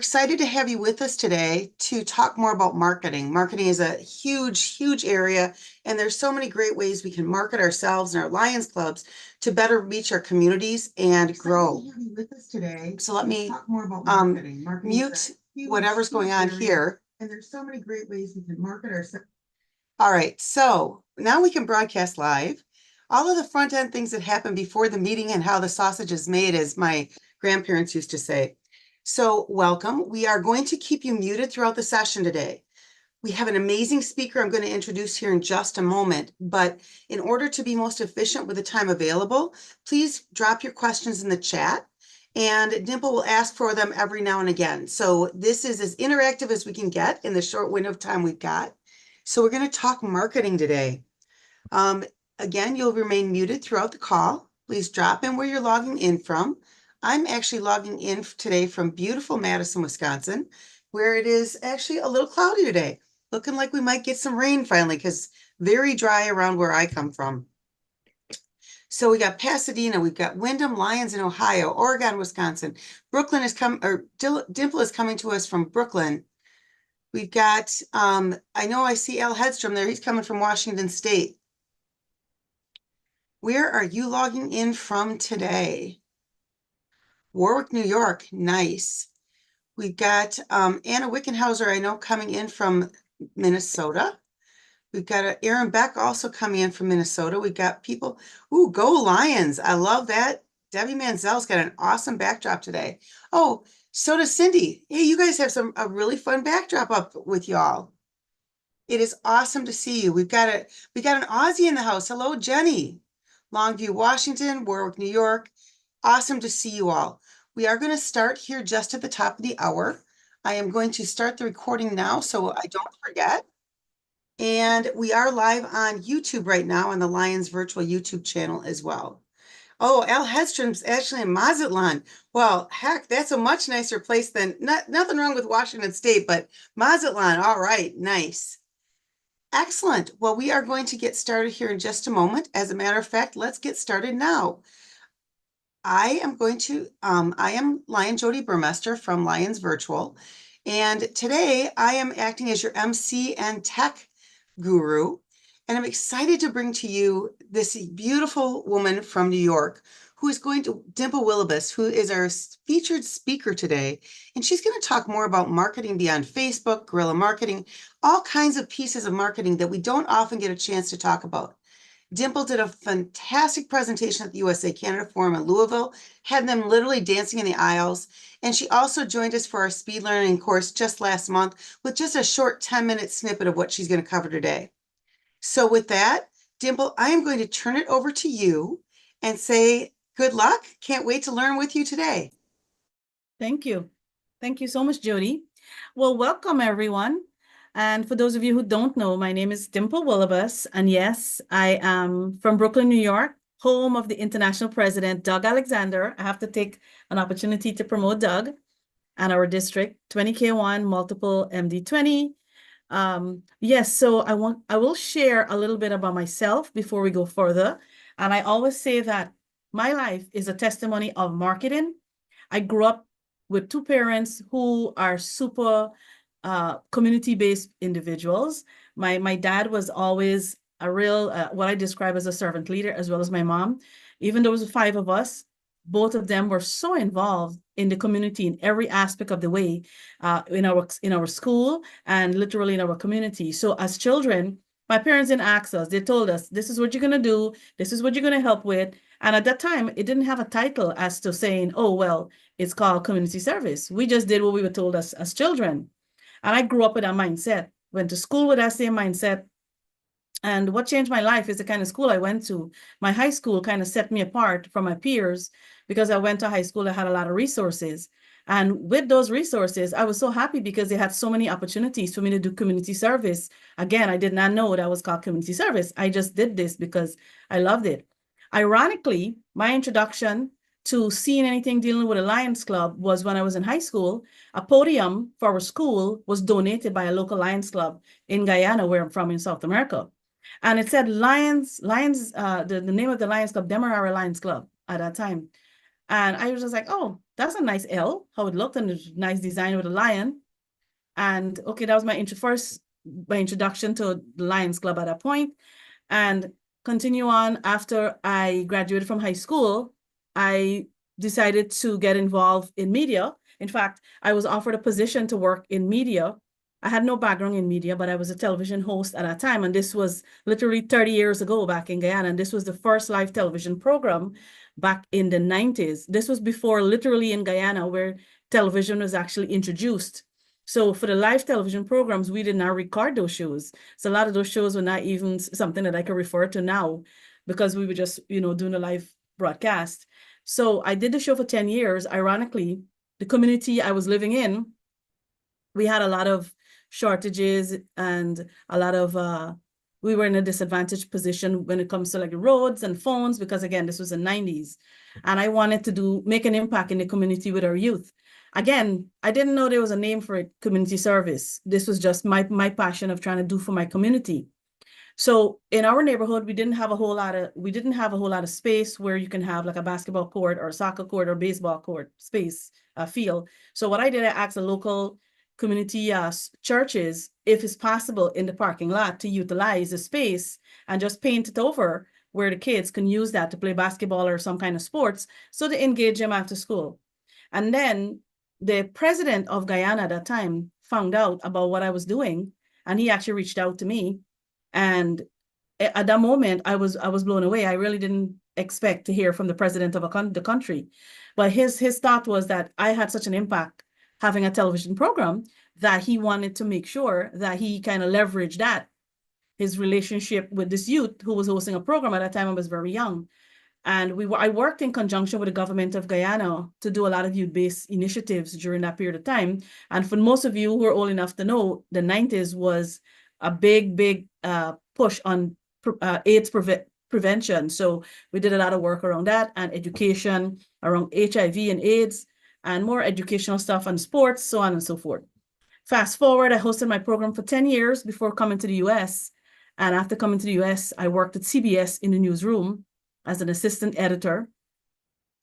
excited to have you with us today to talk more about marketing. Marketing is a huge, huge area, and there's so many great ways we can market ourselves and our Lions clubs to better reach our communities and grow. With us today, so let me talk more about marketing. Mute whatever's going on here. And there's so many great ways we can market ourselves. All right, so now we can broadcast live. All of the front end things that happen before the meeting and how the sausage is made, as my grandparents used to say. So welcome. We are going to keep you muted throughout the session today. We have an amazing speaker I'm going to introduce here in just a moment, but in order to be most efficient with the time available, please drop your questions in the chat and Dimple will ask for them every now and again. So this is as interactive as we can get in the short window of time we've got. So we're going to talk marketing today. Again, you'll remain muted throughout the call. Please drop in where you're logging in from. I'm actually logging in today from beautiful Madison, Wisconsin, where it is actually a little cloudy today. Looking like we might get some rain finally, because very dry around where I come from. So we got Pasadena, we've got Wyndham, Lions in Ohio, Oregon, Wisconsin. Brooklyn is coming, or Dimple is coming to us from Brooklyn. We've got, I know I see Al Hedstrom there. He's coming from Washington State. Where are you logging in from today? Warwick, New York. Nice. We've got Anna Wickenhauser, I know, coming in from Minnesota. We've got Aaron Beck also coming in from Minnesota. We've got people, ooh, go Lions. I love that. Debbie Manzel's got an awesome backdrop today. Oh, so does Cindy. Hey, you guys have a really fun backdrop up with y'all. It is awesome to see you. We got an Aussie in the house. Hello, Jenny. Longview, Washington, Warwick, New York. Awesome to see you all. We are going to start here just at the top of the hour. I am going to start the recording now so I don't forget. And we are live on YouTube right now on the Lions virtual YouTube channel as well. Oh, Al Hedstrom's actually in Mazatlan. Well, heck, that's a much nicer place than, nothing wrong with Washington State, but Mazatlan, all right, nice. Excellent. Well, we are going to get started here in just a moment. As a matter of fact, let's get started now. I am Lion Jody Burmester from Lions Virtual, and today I am acting as your MC and tech guru, and I'm excited to bring to you this beautiful woman from New York who is Dimple Willibus, who is our featured speaker today, and she's going to talk more about marketing beyond Facebook, guerrilla marketing, all kinds of pieces of marketing that we don't often get a chance to talk about. Dimple did a fantastic presentation at the USA Canada Forum in Louisville, had them literally dancing in the aisles. And she also joined us for our speed learning course just last month with just a short 10-minute snippet of what she's going to cover today. So with that, Dimple, I am going to turn it over to you and say good luck. Can't wait to learn with you today. Thank you. Thank you so much, Jody. Well, welcome everyone. And for those of you who don't know, my name is Dimple Willibus, and yes, I am from Brooklyn, New York, home of the international president, Doug Alexander. I have to take an opportunity to promote Doug and our district, 20K1, multiple MD20. Yes, so I will share a little bit about myself before we go further. And I always say that my life is a testimony of marketing. I grew up with two parents who are super community-based individuals. My dad was always a real, what I describe as a servant leader, as well as my mom. Even though it was 5 of us, both of them were so involved in the community in every aspect of the way, in our school and literally in our community. So as children, my parents didn't ask us. They told us, this is what you're going to do. This is what you're going to help with. And at that time, it didn't have a title as to saying, oh, well, it's called community service. We just did what we were told as children. And I grew up with that mindset, went to school with that same mindset. And what changed my life is the kind of school I went to. My high school kind of set me apart from my peers because I went to high school that had a lot of resources. And with those resources, I was so happy because they had so many opportunities for me to do community service. Again, I did not know that was called community service. I just did this because I loved it. Ironically, my introduction to seeing anything dealing with a Lions Club was when I was in high school. A podium for our school was donated by a local Lions Club in Guyana, where I'm from in South America. And it said the name of the Lions Club, Demerara Lions Club at that time. And I was just like, oh, that's a nice L, how it looked, and a nice design with a lion. And okay, that was my introduction to the Lions Club at that point. And continue on after I graduated from high school, I decided to get involved in media. In fact, I was offered a position to work in media. I had no background in media, but I was a television host at that time. And this was literally 30 years ago back in Guyana. And this was the first live television program back in the 90s. This was before, literally in Guyana, where television was actually introduced. So for the live television programs, we did not record those shows. So a lot of those shows were not even something that I can refer to now because we were just, doing a live broadcast. So I did the show for 10 years. Ironically, the community I was living in, we had a lot of shortages and a lot of, we were in a disadvantaged position when it comes to like roads and phones, because again, this was the 90s. And I wanted to make an impact in the community with our youth. Again, I didn't know there was a name for it, community service. This was just my passion of trying to do for my community. So in our neighborhood, we didn't have a whole lot of space where you can have like a basketball court or a soccer court or baseball court space, field. So what I did, I asked the local community churches if it's possible in the parking lot to utilize the space and just paint it over where the kids can use that to play basketball or some kind of sports, so to engage them after school. And then the president of Guyana at that time found out about what I was doing, and he actually reached out to me. And at that moment, I was blown away. I really didn't expect to hear from the president of the country, but his thought was that I had such an impact having a television program that he wanted to make sure that he kind of leveraged that, his relationship with this youth who was hosting a program. At that time, I was very young. And I worked in conjunction with the government of Guyana to do a lot of youth-based initiatives during that period of time. And for most of you who are old enough to know, the 90s was a big push on AIDS prevention. So we did a lot of work around that and education around HIV and AIDS, and more educational stuff on sports, so on and so forth. Fast forward, I hosted my program for 10 years before coming to the US. And after coming to the US, I worked at CBS in the newsroom as an assistant editor.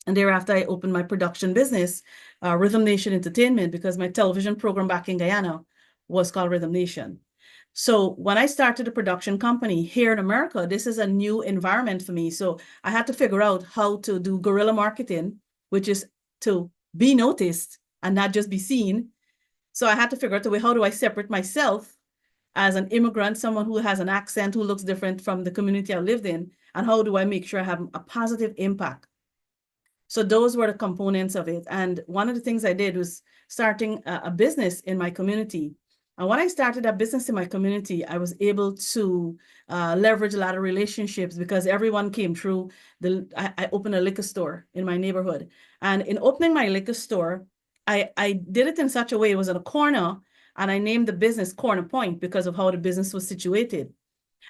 And thereafter, I opened my production business, Rhythm Nation Entertainment, because my television program back in Guyana was called Rhythm Nation. So when I started a production company here in America, this is a new environment for me. So I had to figure out how to do guerrilla marketing, which is to be noticed and not just be seen. So I had to figure out a way, how do I separate myself as an immigrant, someone who has an accent, who looks different from the community I lived in, and how do I make sure I have a positive impact? So those were the components of it. And one of the things I did was starting a business in my community. And when I started a business in my community, I was able to leverage a lot of relationships, because everyone came through. I opened a liquor store in my neighborhood. And in opening my liquor store, I did it in such a way, it was at a corner, and I named the business Corner Point because of how the business was situated.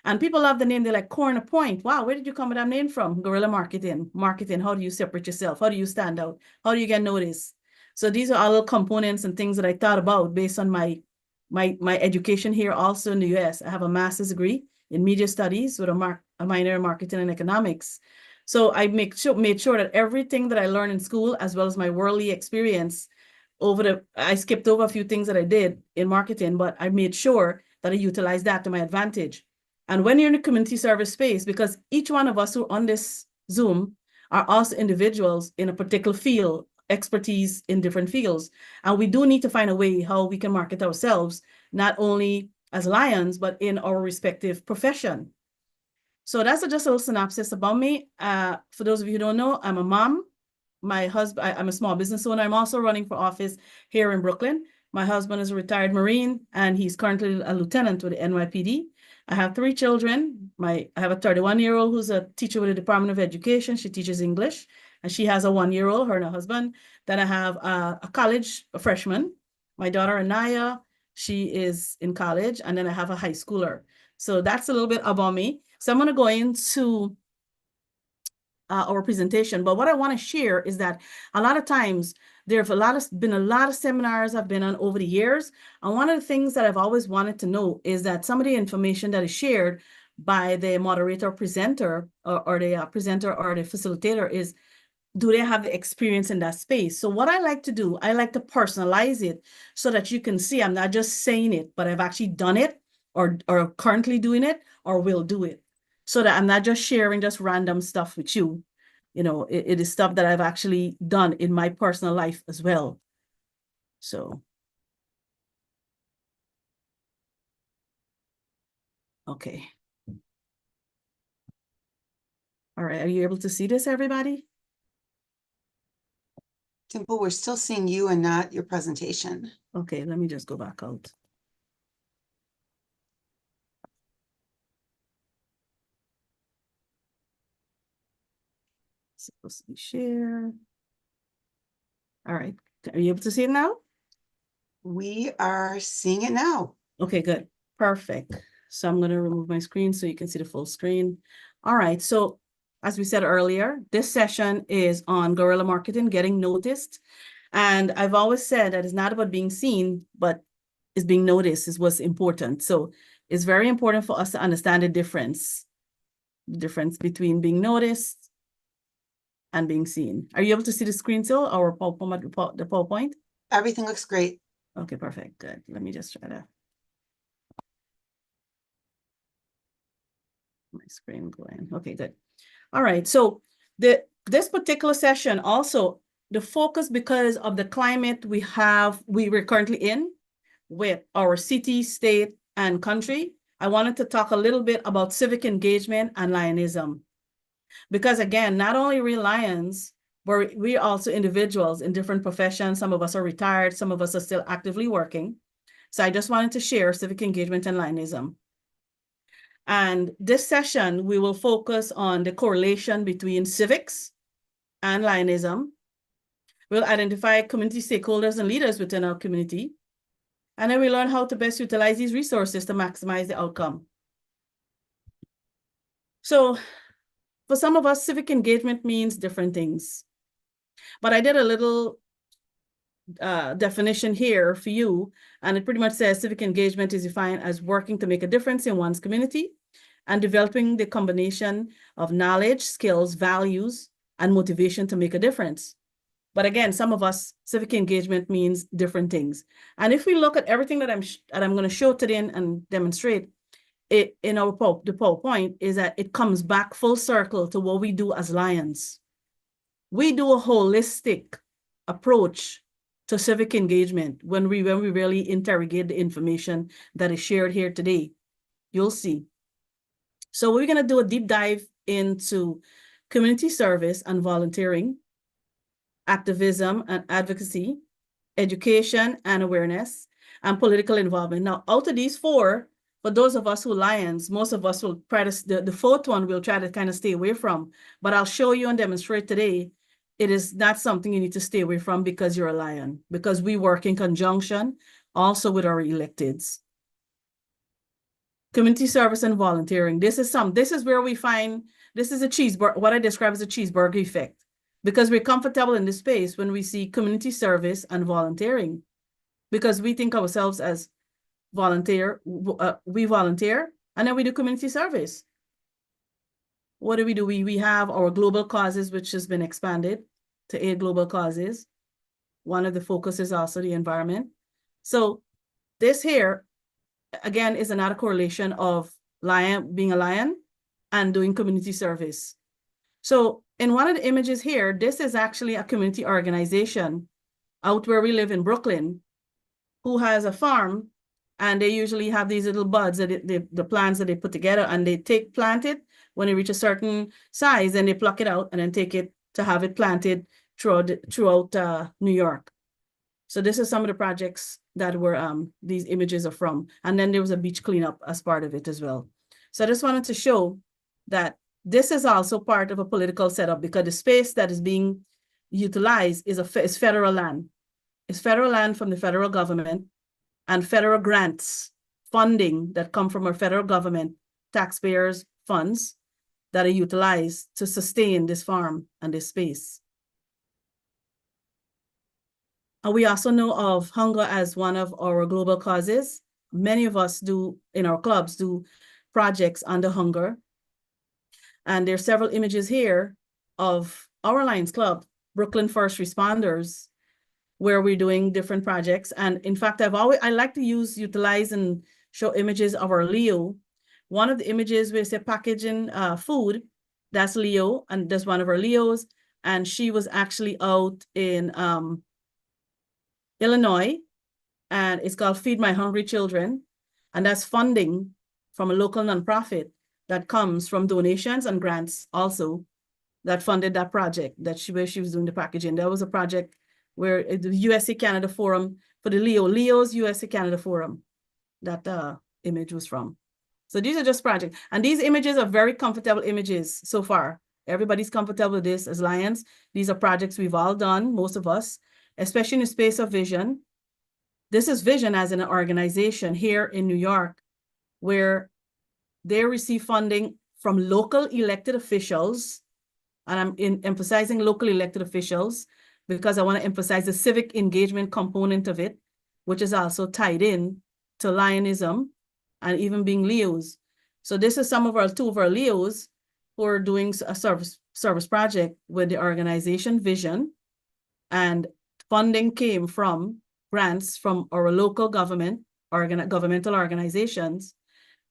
And people love the name. They're like, Corner Point. Wow, where did you come with that name from? Guerrilla marketing. Marketing. How do you separate yourself? How do you stand out? How do you get noticed? So these are all little components and things that I thought about based on my education here also in the US. I have a master's degree in media studies with a minor in marketing and economics. So I made sure that everything that I learned in school, as well as my worldly experience I skipped over a few things that I did in marketing, but I made sure that I utilized that to my advantage. And when you're in a community service space, because each one of us who are on this Zoom are also individuals in a particular field, expertise in different fields. And we do need to find a way how we can market ourselves, not only as Lions, but in our respective profession. So that's just a little synopsis about me. For those of you who don't know, I'm a mom. My husband, I'm a small business owner. I'm also running for office here in Brooklyn. My husband is a retired Marine, and he's currently a lieutenant with the NYPD. I have 3 children. I have a 31-year-old who's a teacher with the Department of Education. She teaches English, and she has a 1-year-old, her and her husband. Then I have a freshman, my daughter Anaya. She is in college, and then I have a high schooler. So that's a little bit about me. So I'm going to go into our presentation. But what I want to share is that a lot of times there have been a lot of seminars I've been on over the years. And one of the things that I've always wanted to know is that some of the information that is shared by the moderator presenter or the presenter or the facilitator is do they have the experience in that space? So what I like to do, I like to personalize it so that you can see I'm not just saying it, but I've actually done it or currently doing it or will do it. So that I'm not just sharing just random stuff with you. You know, it is stuff that I've actually done in my personal life as well. So, okay. All right, are you able to see this, everybody? Dimple, we're still seeing you and not your presentation. Okay, let me just go back out. Supposed to be share. All right, are you able to see it now? We are seeing it now. Okay, good. Perfect. So I'm going to remove my screen so you can see the full screen. All right. So as we said earlier, this session is on guerrilla marketing, getting noticed. And I've always said that it's not about being seen, but it's being noticed is what's important. So it's very important for us to understand the difference between being noticed and being seen. Are you able to see the screen still or the PowerPoint? Everything looks great. Okay, perfect. Good. Let me just try to my screen going. Okay, good. All right. So this particular session also the focus because of the climate we're currently in with our city, state, and country. I wanted to talk a little bit about civic engagement and Lionism. Because again, not only we Lions, but we're also individuals in different professions. Some of us are retired, some of us are still actively working. So I just wanted to share civic engagement and Lionism. And this session, we will focus on the correlation between civics and Lionism. We'll identify community stakeholders and leaders within our community. And then we learn how to best utilize these resources to maximize the outcome. So for some of us, civic engagement means different things. But I did a little definition here for you, and it pretty much says civic engagement is defined as working to make a difference in one's community and developing the combination of knowledge, skills, values, and motivation to make a difference. But again, some of us, civic engagement means different things. And if we look at everything that I'm going to show today and demonstrate, it in the PowerPoint is that it comes back full circle to what we do as Lions. We do a holistic approach to civic engagement when we really interrogate the information that is shared here today. You'll see. So we're going to do a deep dive into community service and volunteering, activism and advocacy, education and awareness, and political involvement. Now, out of these four, for those of us who Lions, most of us will try to, the fourth one we'll try to kind of stay away from, but I'll show you and demonstrate today, it is not something you need to stay away from because you're a Lion, because we work in conjunction also with our electeds. Community service and volunteering. This is where we find, this is a cheeseburger, what I describe as a cheeseburger effect, because we're comfortable in this space when we see community service and volunteering, because we think ourselves as volunteer, we volunteer, and then we do community service. What do? We have our global causes, which has been expanded to 8 global causes. One of the focus is also the environment. So this here, again, is another correlation of being a Lion and doing community service. So in one of the images here, this is actually a community organization out where we live in Brooklyn, who has a farm, and they usually have these little buds that the plants that they put together, and they plant it when they reach a certain size, and they pluck it out and then take it to have it planted throughout New York. So this is some of the projects that were these images are from. And then there was a beach cleanup as part of it as well. So I just wanted to show that this is also part of a political setup, because the space that is being utilized is federal land. It's federal land from the federal government and federal grants, funding that come from our federal government, taxpayers' funds that are utilized to sustain this farm and this space. And we also know of hunger as one of our global causes. Many of us in our clubs do projects under hunger. And there's several images here of our Lions Club, Brooklyn First Responders, where we're doing different projects. And in fact, I like to utilize and show images of our Leo. One of the images we say packaging food, that's Leo, and that's one of our Leos. And she was actually out in Illinois, and it's called Feed My Hungry Children. And that's funding from a local nonprofit that comes from donations and grants also that funded that project where she was doing the packaging. That was a project where the USA Canada Forum for the Leo's USA Canada Forum that image was from. So these are just projects. And these images are very comfortable images so far. Everybody's comfortable with this as Lions. These are projects we've all done, most of us, especially in the space of vision. This is Vision as an organization here in New York, where they receive funding from local elected officials. And I'm emphasizing local elected officials because I want to emphasize the civic engagement component of it, which is also tied in to Lionism and even being Leos. So this is two of our Leos who are doing a service project with the organization Vision, and funding came from grants from our local governmental organizations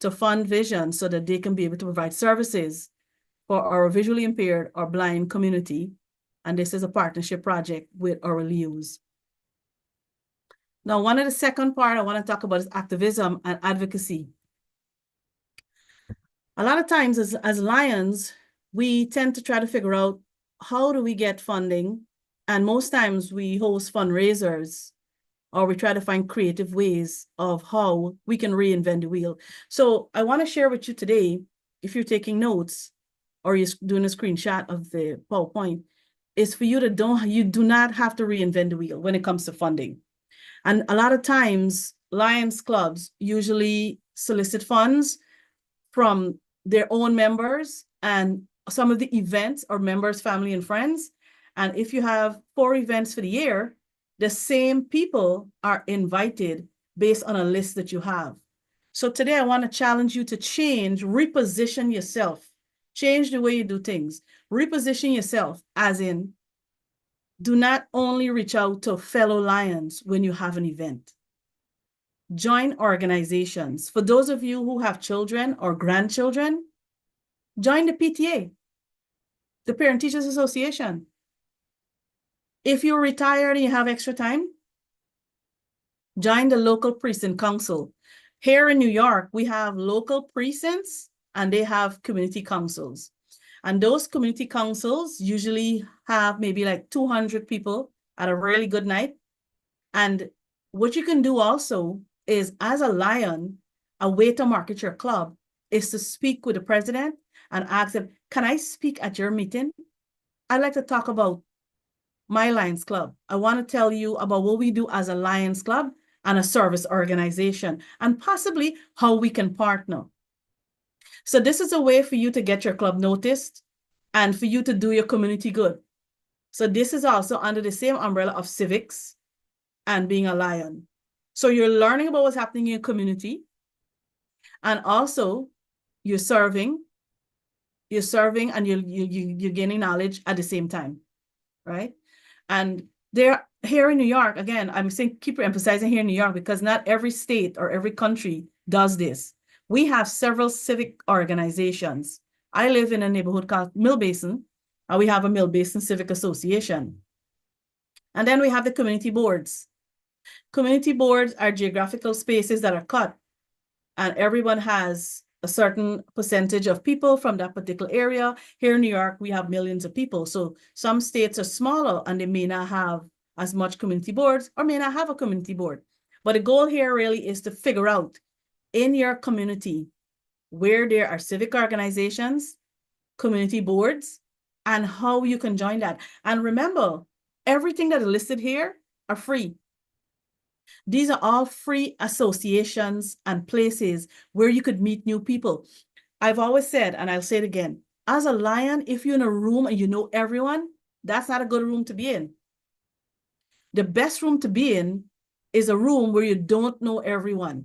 to fund Vision so that they can be able to provide services for our visually impaired or blind community. And this is a partnership project with our Leos. Now, one of the second part I want to talk about is activism and advocacy. A lot of times as Lions, we tend to try to figure out how do we get funding. And most times we host fundraisers or we try to find creative ways of how we can reinvent the wheel. So I want to share with you today, if you're taking notes or you're doing a screenshot of the PowerPoint, is for you you do not have to reinvent the wheel when it comes to funding. And a lot of times, Lions clubs usually solicit funds from their own members and some of the events or members, family, and friends. And if you have 4 events for the year, the same people are invited based on a list that you have. So today I want to challenge you to reposition yourself, change the way you do things, reposition yourself as in, do not only reach out to fellow Lions when you have an event. Join organizations. For those of you who have children or grandchildren, join the PTA, the Parent Teachers Association. If you're retired and you have extra time, join the local precinct council. Here in New York, we have local precincts and they have community councils. And those community councils usually have maybe like 200 people at a really good night. And what you can do also is, as a Lion, a way to market your club is to speak with the president and ask them, can I speak at your meeting? I'd like to talk about my Lions Club. I want to tell you about what we do as a Lions Club and a service organization, and possibly how we can partner. So this is a way for you to get your club noticed and for you to do your community good. So this is also under the same umbrella of civics and being a Lion. So you're learning about what's happening in your community, and also you're serving and you're gaining knowledge at the same time, right? And here in New York, again, I'm saying keep emphasizing here in New York because not every state or every country does this. We have several civic organizations. I live in a neighborhood called Mill Basin, and we have a Mill Basin Civic Association. And then we have the community boards. Community boards are geographical spaces that are cut, and everyone has a certain percentage of people from that particular area. Here in New York, we have millions of people. So some states are smaller and they may not have as much community boards or may not have a community board. But the goal here really is to figure out in your community where there are civic organizations, community boards, and how you can join that. And remember, everything that is listed here are free. These are all free associations and places where you could meet new people. I've always said, and I'll say it again, as a Lion, if you're in a room and you know everyone, that's not a good room to be in. The best room to be in is a room where you don't know everyone,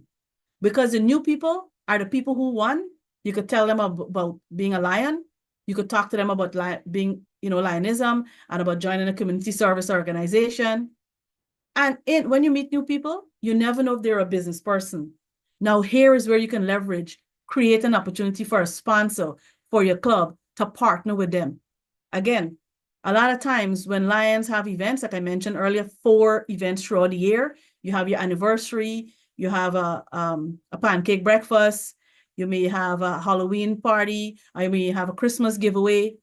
because the new people are the people who won. You could tell them about being a Lion. You could talk to them about being Lionism and about joining a community service organization. And when you meet new people, you never know if they're a business person. Now, here is where you can leverage, create an opportunity for a sponsor for your club to partner with them. Again, a lot of times when Lions have events, like I mentioned earlier, 4 events throughout the year, you have your anniversary, you have a pancake breakfast, you may have a Halloween party, or you may have a Christmas giveaway.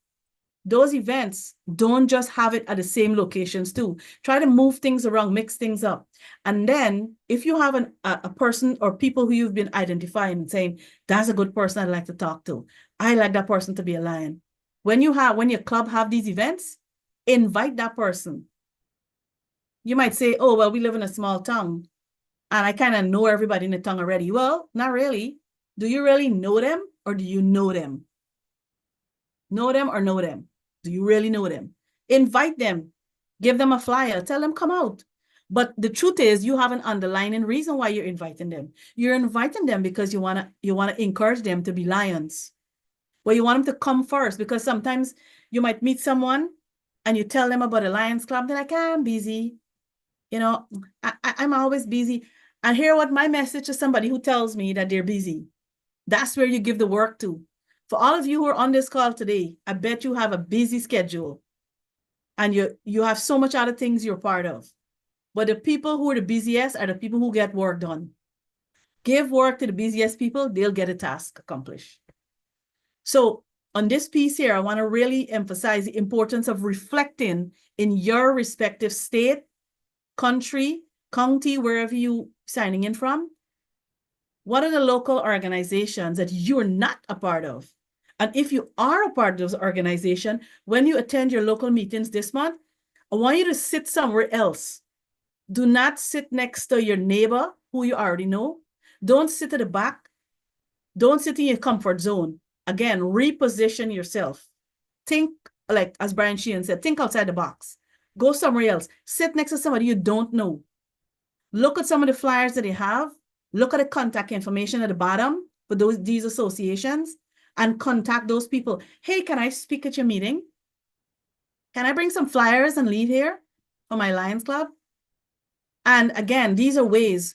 Those events, don't just have it at the same locations too. Try to move things around, mix things up. And then if you have a person or people who you've been identifying and saying, that's a good person I'd like to talk to. I like that person to be a Lion. When your club have these events, invite that person. You might say, oh, well, we live in a small town and I kind of know everybody in the town already. Well, not really. Do you really know them or do you know them? Know them or know them? Do you really know them? Invite them. Give them a flyer. Tell them come out. But the truth is, you have an underlying reason why you're inviting them. You're inviting them because you wanna encourage them to be Lions. Well, you want them to come first because sometimes you might meet someone and you tell them about a Lions Club. They're like, I'm busy. I'm always busy. And hear what my message to somebody who tells me that they're busy. That's where you give the work to. For all of you who are on this call today, I bet you have a busy schedule and you have so much other things you're part of. But the people who are the busiest are the people who get work done. Give work to the busiest people, they'll get a task accomplished. So on this piece here, I want to really emphasize the importance of reflecting in your respective state, country, county, wherever you signing in from. What are the local organizations that you're not a part of? And if you are a part of those organizations, when you attend your local meetings this month, I want you to sit somewhere else. Do not sit next to your neighbor who you already know. Don't sit at the back. Don't sit in your comfort zone. Again, reposition yourself. Think, like as Brian Sheehan said, think outside the box. Go somewhere else. Sit next to somebody you don't know. Look at some of the flyers that they have. Look at the contact information at the bottom for these associations and contact those people. Hey, can I speak at your meeting? Can I bring some flyers and leave here for my Lions Club? And again, these are ways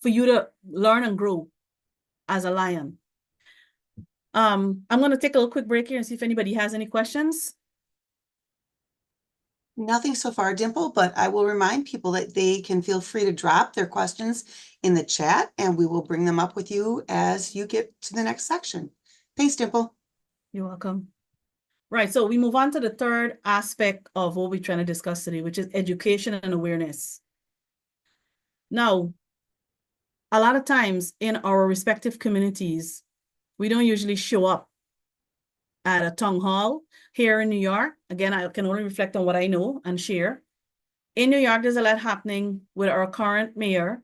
for you to learn and grow as a Lion. I'm going to take a little quick break here and see if anybody has any questions. Nothing so far, Dimple, but I will remind people that they can feel free to drop their questions in the chat and we will bring them up with you as you get to the next section. Thanks, Dimple. You're welcome. Right, so we move on to the third aspect of what we're trying to discuss today, which is education and awareness. Now, a lot of times in our respective communities, we don't usually show up at a town hall here in New York. Again, I can only reflect on what I know and share. In New York, there's a lot happening with our current mayor,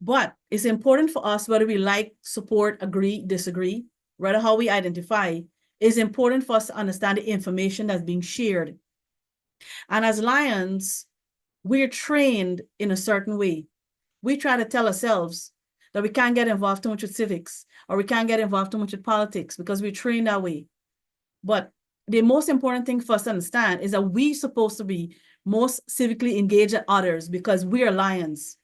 but it's important for us, whether we like, support, agree, disagree, rather how we identify, it's important for us to understand the information that's being shared. And as Lions, we're trained in a certain way. We try to tell ourselves that we can't get involved too much with civics or we can't get involved too much with politics because we're trained that way. But the most important thing for us to understand is that we're supposed to be most civically engaged than others because we are Lions.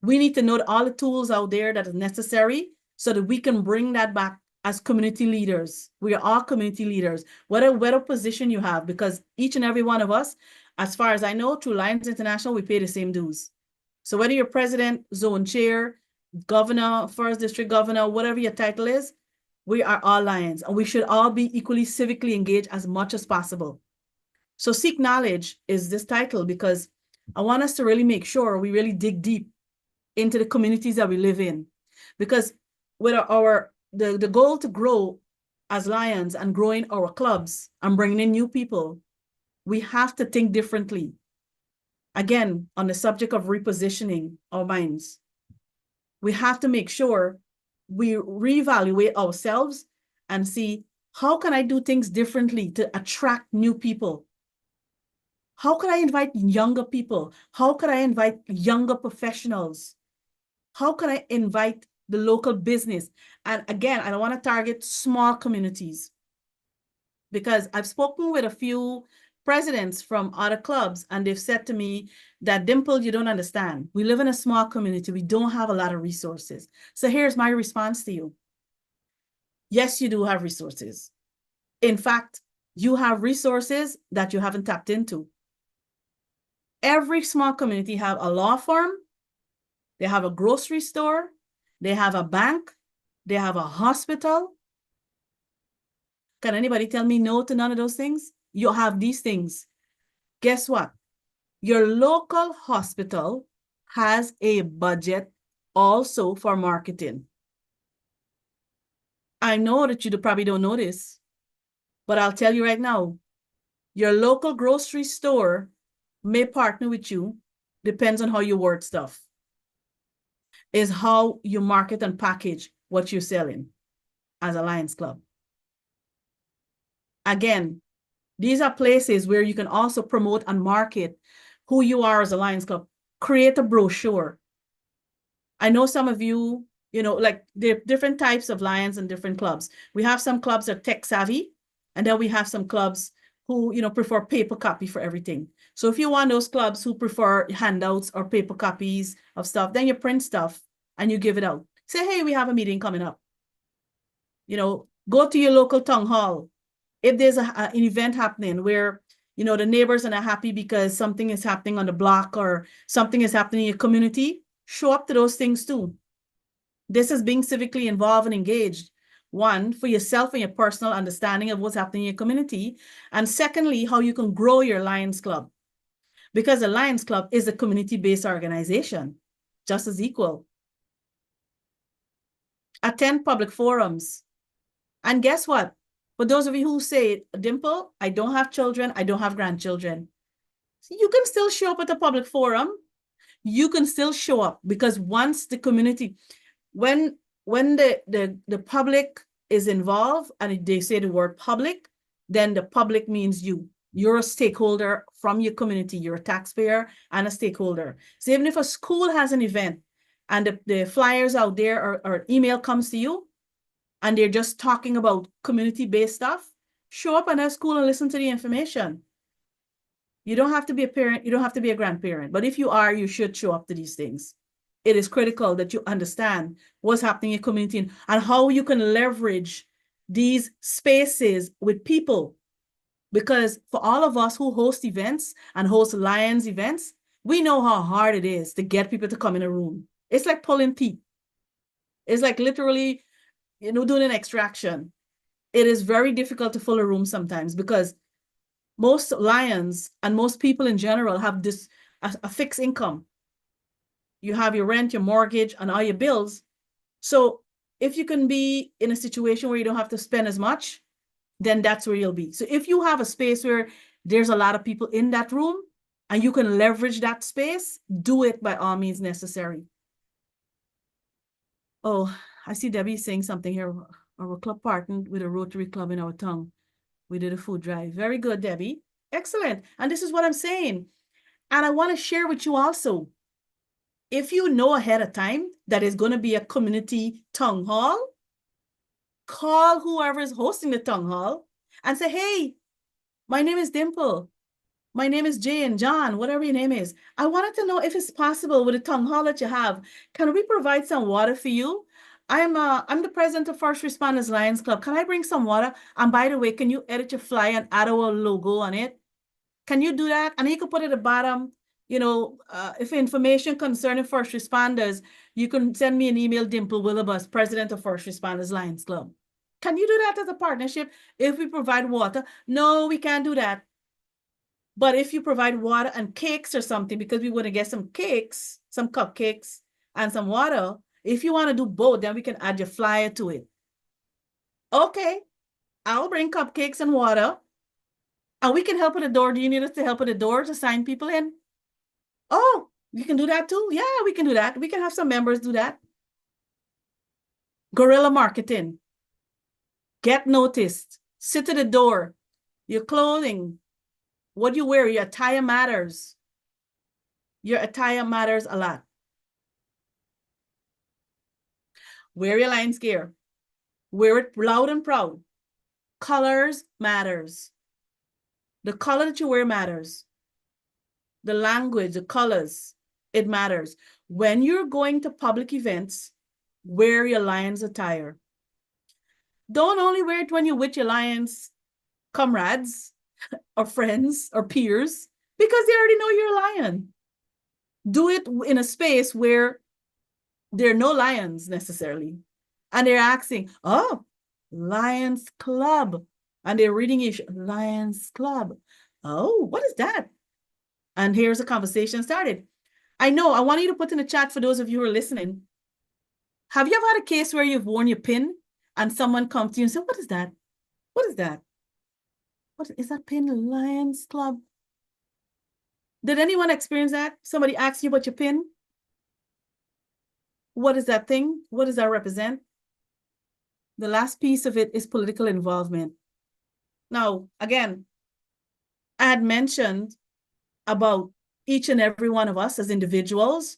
We need to know all the tools out there that is necessary so that we can bring that back as community leaders. We are all community leaders, whatever position you have, because each and every one of us, as far as I know, through Lions International, we pay the same dues. So whether you're president, zone chair, governor, first district governor, whatever your title is, we are all Lions and we should all be equally civically engaged as much as possible. So Seek Knowledge is this title because I want us to really make sure we really dig deep into the communities that we live in. Because with the goal to grow as Lions and growing our clubs and bringing in new people, we have to think differently. Again, on the subject of repositioning our minds, we have to make sure we reevaluate ourselves and see, how can I do things differently to attract new people? How can I invite younger people? How can I invite younger professionals? How can I invite the local business? And again, I don't want to target small communities because I've spoken with a few presidents from other clubs, and they've said to me that, Dimple, you don't understand. We live in a small community. We don't have a lot of resources. So here's my response to you. Yes, you do have resources. In fact, you have resources that you haven't tapped into. Every small community have a law firm, they have a grocery store, they have a bank, they have a hospital. Can anybody tell me no to none of those things? You have these things. Guess what? Your local hospital has a budget also for marketing. I know that you probably don't know this, but I'll tell you right now, your local grocery store may partner with you, depends on how you word stuff, is how you market and package what you're selling as a Lions Club. Again, these are places where you can also promote and market who you are as a Lions Club. Create a brochure. I know some of you, like there are different types of Lions and different clubs. We have some clubs that are tech savvy, and then we have some clubs who, prefer paper copy for everything. So if you want those clubs who prefer handouts or paper copies of stuff, then you print stuff and you give it out. Say, hey, we have a meeting coming up. Go to your local town hall. If there's an event happening where, the neighbors are not happy because something is happening on the block or something is happening in your community, show up to those things too. This is being civically involved and engaged. One, for yourself and your personal understanding of what's happening in your community. And secondly, how you can grow your Lions Club. Because the Lions Club is a community-based organization, just as equal. Attend public forums. And guess what? For those of you who say, Dimple, I don't have children, I don't have grandchildren, you can still show up at a public forum. You can still show up, because once the community, when the public is involved and they say the word public, then the public means you. You're a stakeholder from your community. You're a taxpayer and a stakeholder. So even if a school has an event and the flyers out there or email comes to you and they're just talking about community-based stuff, show up at that school and listen to the information. You don't have to be a parent. You don't have to be a grandparent. But if you are, you should show up to these things. It is critical that you understand what's happening in your community and how you can leverage these spaces with people. Because for all of us who host events and host Lions events, we know how hard it is to get people to come in a room. It's like pulling teeth. It's like literally, doing an extraction. It is very difficult to fill a room sometimes because most Lions and most people in general have this a fixed income. You have your rent, your mortgage, and all your bills. So if you can be in a situation where you don't have to spend as much, then that's where you'll be. So if you have a space where there's a lot of people in that room and you can leverage that space, do it by all means necessary. Oh, I see Debbie saying something here. Our club partnered with a Rotary Club in our town. We did a food drive. Very good, Debbie. Excellent. And this is what I'm saying. And I want to share with you also, if you know ahead of time that is going to be a community town hall, call whoever is hosting the town hall and say, hey, my name is Dimple. My name is Jay and John, whatever your name is. I wanted to know if it's possible with the town hall that you have, can we provide some water for you? I'm the president of First Responders Lions Club. Can I bring some water? And by the way, can you edit your flyer and add our logo on it? Can you do that? And you can put at the bottom, if information concerning first responders, you can send me an email, Dimple Willibus, president of First Responders Lions Club. Can you do that as a partnership if we provide water? No, we can't do that. But if you provide water and cakes or something, because we want to get some cakes, some cupcakes and some water, if you want to do both, then we can add your flyer to it. Okay, I'll bring cupcakes and water. And we can help at the door. Do you need us to help at the door to sign people in? Oh, you can do that too? Yeah, we can do that. We can have some members do that. Guerrilla marketing. Get noticed. Sit at the door. Your clothing, what you wear, your attire matters. Your attire matters a lot. Wear your Lions gear. Wear it loud and proud. colors matters. The color that you wear matters. The language, the colors, it matters. When you're going to public events, wear your Lions attire. Don't only wear it when you're with your Lions comrades or friends or peers, because they already know you're a lion. Do it in a space where there are no lions necessarily. And they're asking, oh, Lions Club. And they're reading it, Lions Club. Oh, what is that? And here's a conversation started. I know, I want you to put in the chat for those of you who are listening. Have you ever had a case where you've worn your pin and someone comes to you and says, what is that? What is that? What is that pin? Lions Club? Did anyone experience that? Somebody asked you about your pin? What is that thing? What does that represent? The last piece of it is political involvement. Now, again, I had mentioned about each and every one of us as individuals.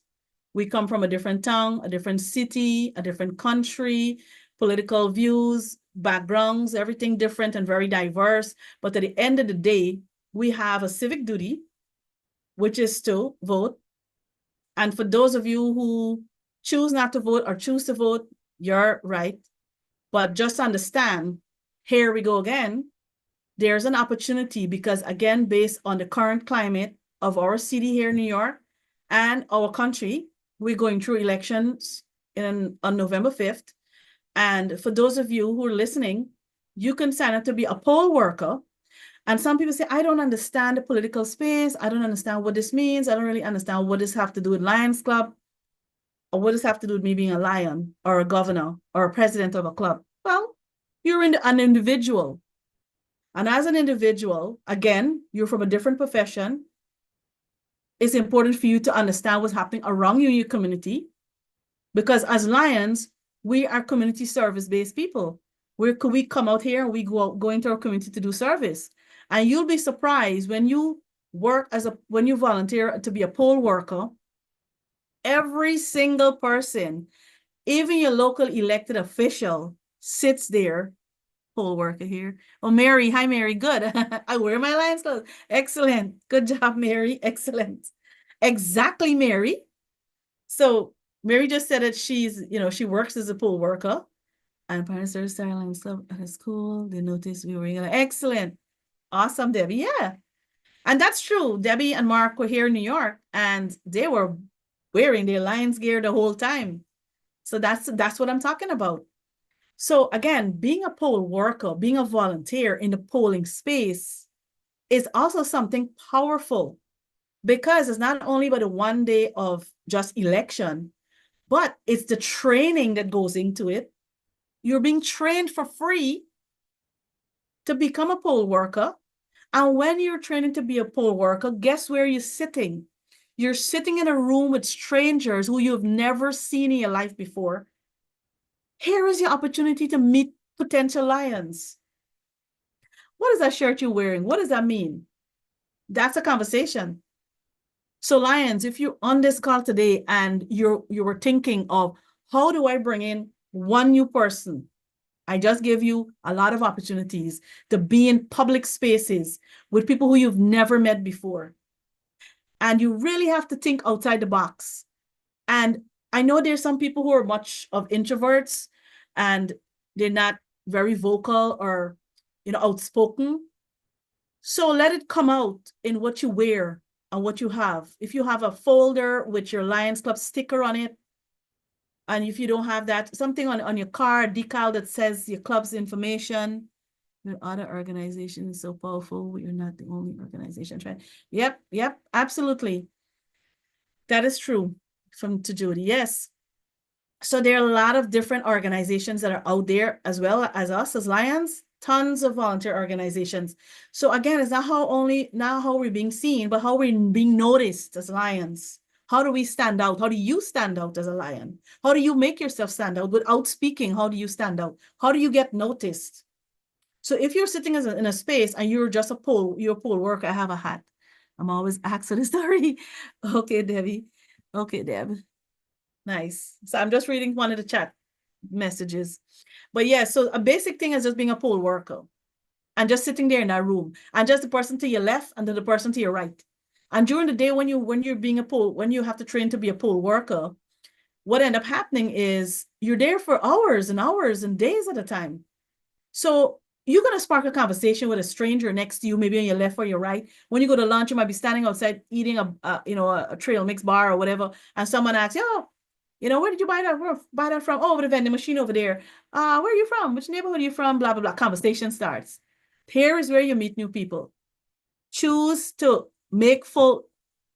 We come from a different town, a different city, a different country, political views, backgrounds, everything different and very diverse. But at the end of the day, we have a civic duty, which is to vote. And for those of you who choose not to vote or choose to vote, you're right. But just understand, here we go again. There's an opportunity because, again, based on the current climate of our city here in New York and our country, we're going through elections on November 5th. And for those of you who are listening, you can sign up to be a poll worker. And some people say, I don't understand the political space. I don't understand what this means. I don't really understand what this have to do with Lions Club, or what does this have to do with me being a lion or a governor or a president of a club. Well, you're an individual. And as an individual, again, you're from a different profession. It's important for you to understand what's happening around you in your community. Because as Lions, we are community service-based people. We come out here and we go into our community to do service. And you'll be surprised when you when you volunteer to be a poll worker, every single person, even your local elected official, sits there. Poll worker here. Oh, Mary. Hi, Mary. Good. I wear my Lions clothes. Excellent. Good job, Mary. Excellent. Exactly, Mary. So Mary just said that she works as a poll worker. And parents are starting Lions Club at a school. They noticed we were excellent. Awesome, Debbie. Yeah. And that's true. Debbie and Mark were here in New York and they were wearing their Lions gear the whole time. So that's what I'm talking about. So again, being a poll worker, being a volunteer in the polling space is also something powerful because it's not only about the one day of just election, but it's the training that goes into it. You're being trained for free to become a poll worker. And when you're training to be a poll worker, guess where you're sitting? You're sitting in a room with strangers who you've never seen in your life before. Here is your opportunity to meet potential lions. What is that shirt you're wearing? What does that mean? That's a conversation. So Lions, if you're on this call today and you were thinking of how do I bring in one new person? I just gave you a lot of opportunities to be in public spaces with people who you've never met before. And you really have to think outside the box. And I know there's some people who are much of introverts and they're not very vocal or, outspoken. So let it come out in what you wear and what you have. If you have a folder with your Lions Club sticker on it, and if you don't have that, something on your car, decal that says your club's information, the other organization is so powerful. You're not the only organization trying. Yep, absolutely. That is true. To Judy, yes. So there are a lot of different organizations that are out there as well as us as Lions, tons of volunteer organizations. So again, it's not how we're being seen, but how we're being noticed as Lions. How do we stand out? How do you stand out as a lion? How do you make yourself stand out without speaking? How do you stand out? How do you get noticed? So if you're sitting in a space and you're just you're a poll worker, I have a hat. I'm always asked for the story. Okay, Debbie. Okay, Deb. Nice. So I'm just reading one of the chat messages. But yeah, so a basic thing is just being a poll worker. and just sitting there in that room, and just the person to your left and then the person to your right. And during the day when you're being a poll, when you have to train to be a poll worker, what end up happening is you're there for hours and hours and days at a time. So you're going to spark a conversation with a stranger next to you, maybe on your left or your right. When you go to lunch, you might be standing outside eating a trail mix bar or whatever, and someone asks, "Oh, where did you buy that from? Oh, over the vending machine over there. Where are you from? Which neighborhood are you from? Blah blah blah." Conversation starts. Here is where you meet new people. Choose to make full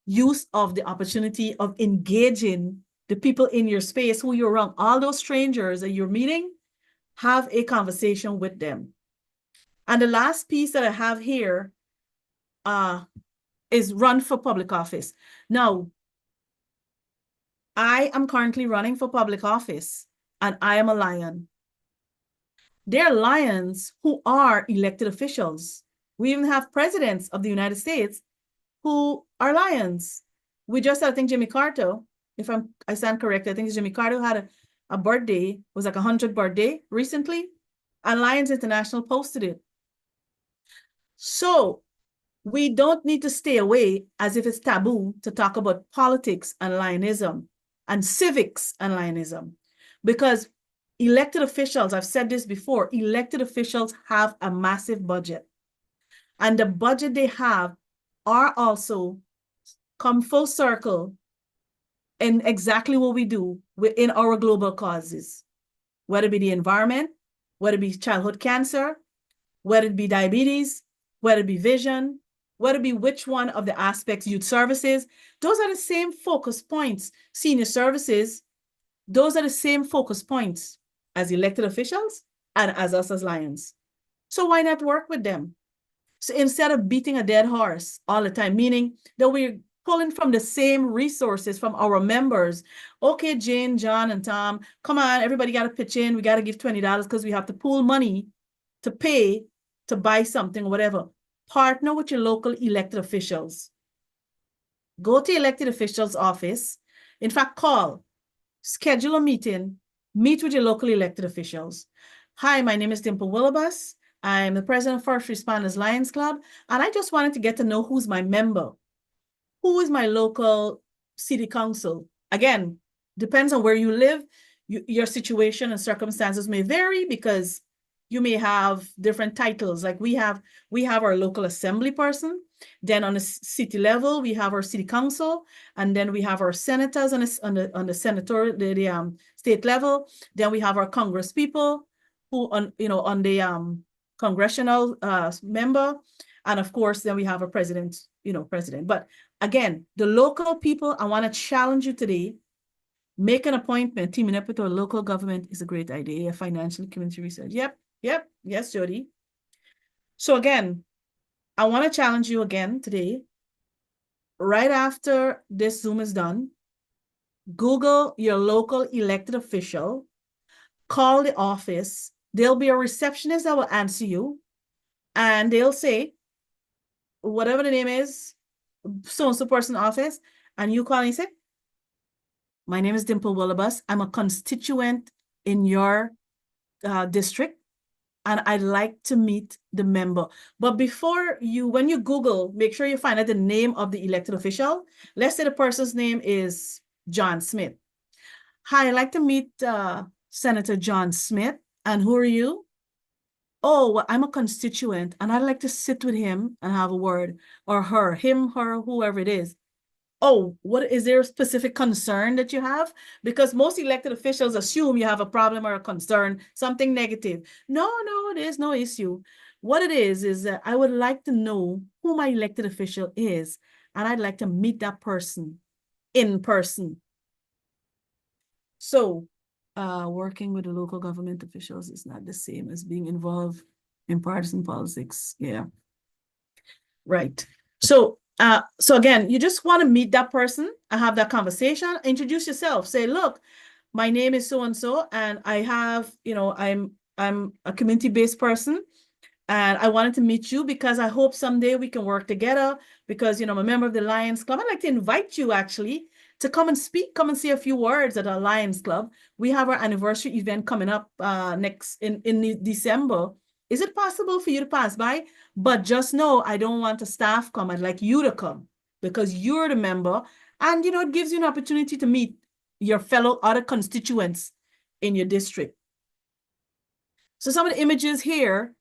use of the opportunity of engaging the people in your space who you're around, all those strangers that you're meeting. Have a conversation with them. And the last piece that I have here is run for public office. Now, I am currently running for public office, and I am a lion. There are lions who are elected officials. We even have presidents of the United States who are lions. We just had, I think, Jimmy Carter, if I stand correct, I think it's Jimmy Carter, had a birthday, it was like 100th birthday recently, and Lions International posted it. So we don't need to stay away as if it's taboo to talk about politics and lionism and civics and lionism, because elected officials, I've said this before, elected officials have a massive budget, and the budget they have are also come full circle in exactly what we do within our global causes, whether it be the environment, whether it be childhood cancer, whether it be diabetes, whether it be vision, whether it be which one of the aspects, youth services. Those are the same focus points. Senior services, those are the same focus points as elected officials and as us as Lions. So why not work with them? So instead of beating a dead horse all the time, meaning that we're pulling from the same resources from our members. Okay, Jane, John, and Tom, come on, everybody got to pitch in. We got to give $20 because we have to pool money to pay to buy something or whatever. Partner with your local elected officials. Go to elected officials' office. In fact, call, schedule a meeting, meet with your local elected officials. Hi, my name is Dimple Willibus. I'm the president of First Responders Lions Club, and I just wanted to get to know who's my member. Who is my local city council? Again, depends on where you live. Your situation and circumstances may vary because you may have different titles. Like we have our local assembly person. Then on the city level, we have our city council, and then we have our senators on the senator, the state level. Then we have our Congress people who on the congressional member, and of course, then we have a president. But again, the local people, I want to challenge you today. Make an appointment. Teaming up with our local government is a great idea. Financial community research. Yep. Yes, Jody. So again, I want to challenge you again today. Right after this Zoom is done, Google your local elected official, call the office. There'll be a receptionist that will answer you, and they'll say, whatever the name is, so-and-so person office, and you call and you say, my name is Dimple Willibus. I'm a constituent in your district, and I'd like to meet the member. But when you Google, make sure you find out the name of the elected official. Let's say the person's name is John Smith. Hi, I'd like to meet Senator John Smith. And who are you? Oh, well, I'm a constituent, and I'd like to sit with him and have a word, or her, him, her, whoever it is. Oh, what is there a specific concern that you have? Because most elected officials assume you have a problem or a concern, something negative. No, there's no issue. What it is that I would like to know who my elected official is, and I'd like to meet that person in person. So, working with the local government officials is not the same as being involved in partisan politics. Yeah. Right. So again, you just want to meet that person and have that conversation. Introduce yourself. Say, look, my name is so and so, and I have, I'm a community-based person, and I wanted to meet you because I hope someday we can work together. Because I'm a member of the Lions Club. I'd like to invite you actually to come and speak, come and say a few words at our Lions Club. We have our anniversary event coming up next in December. is it possible for you to pass by? But just know, I don't want the staff come. I'd like you to come because you're the member. And, it gives you an opportunity to meet your fellow other constituents in your district. So some of the images here,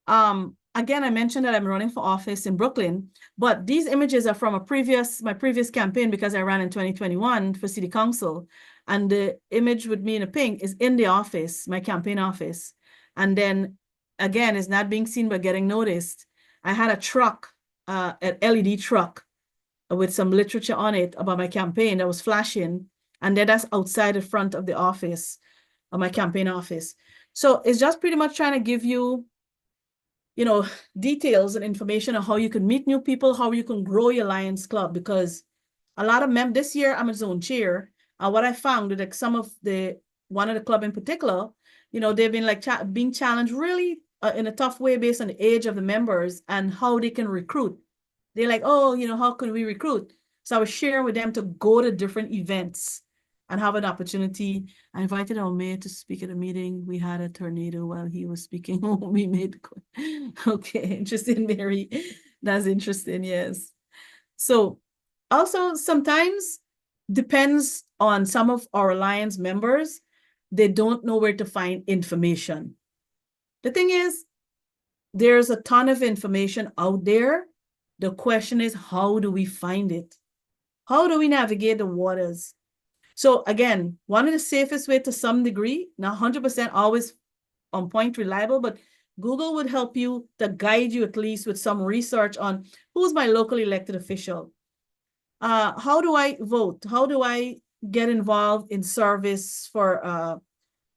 again, I mentioned that I'm running for office in Brooklyn, but these images are from my previous campaign because I ran in 2021 for city council. And the image with me in the pink is in the office, my campaign office. And then again, it's not being seen but getting noticed. I had a truck, an LED truck with some literature on it about my campaign that was flashing. And then that's outside the front of the office, of my campaign office. So it's just pretty much trying to give you, details and information on how you can meet new people, how you can grow your Lions Club, because a lot of this year I'm a zone chair. And what I found is like one of the club in particular, they've been like being challenged really in a tough way based on the age of the members and how they can recruit. They're like, oh, how can we recruit? So I was sharing with them to go to different events and have an opportunity. I invited our mayor to speak at a meeting. We had a tornado while he was speaking. We made, okay, interesting, Mary. That's interesting, yes. So also sometimes depends on some of our Alliance members, they don't know where to find information. The thing is, there's a ton of information out there. The question is, how do we find it? How do we navigate the waters? So again, one of the safest way to some degree, not 100% always on point reliable, but Google would help you to guide you at least with some research on who's my local elected official. How do I vote? How do I get involved in service for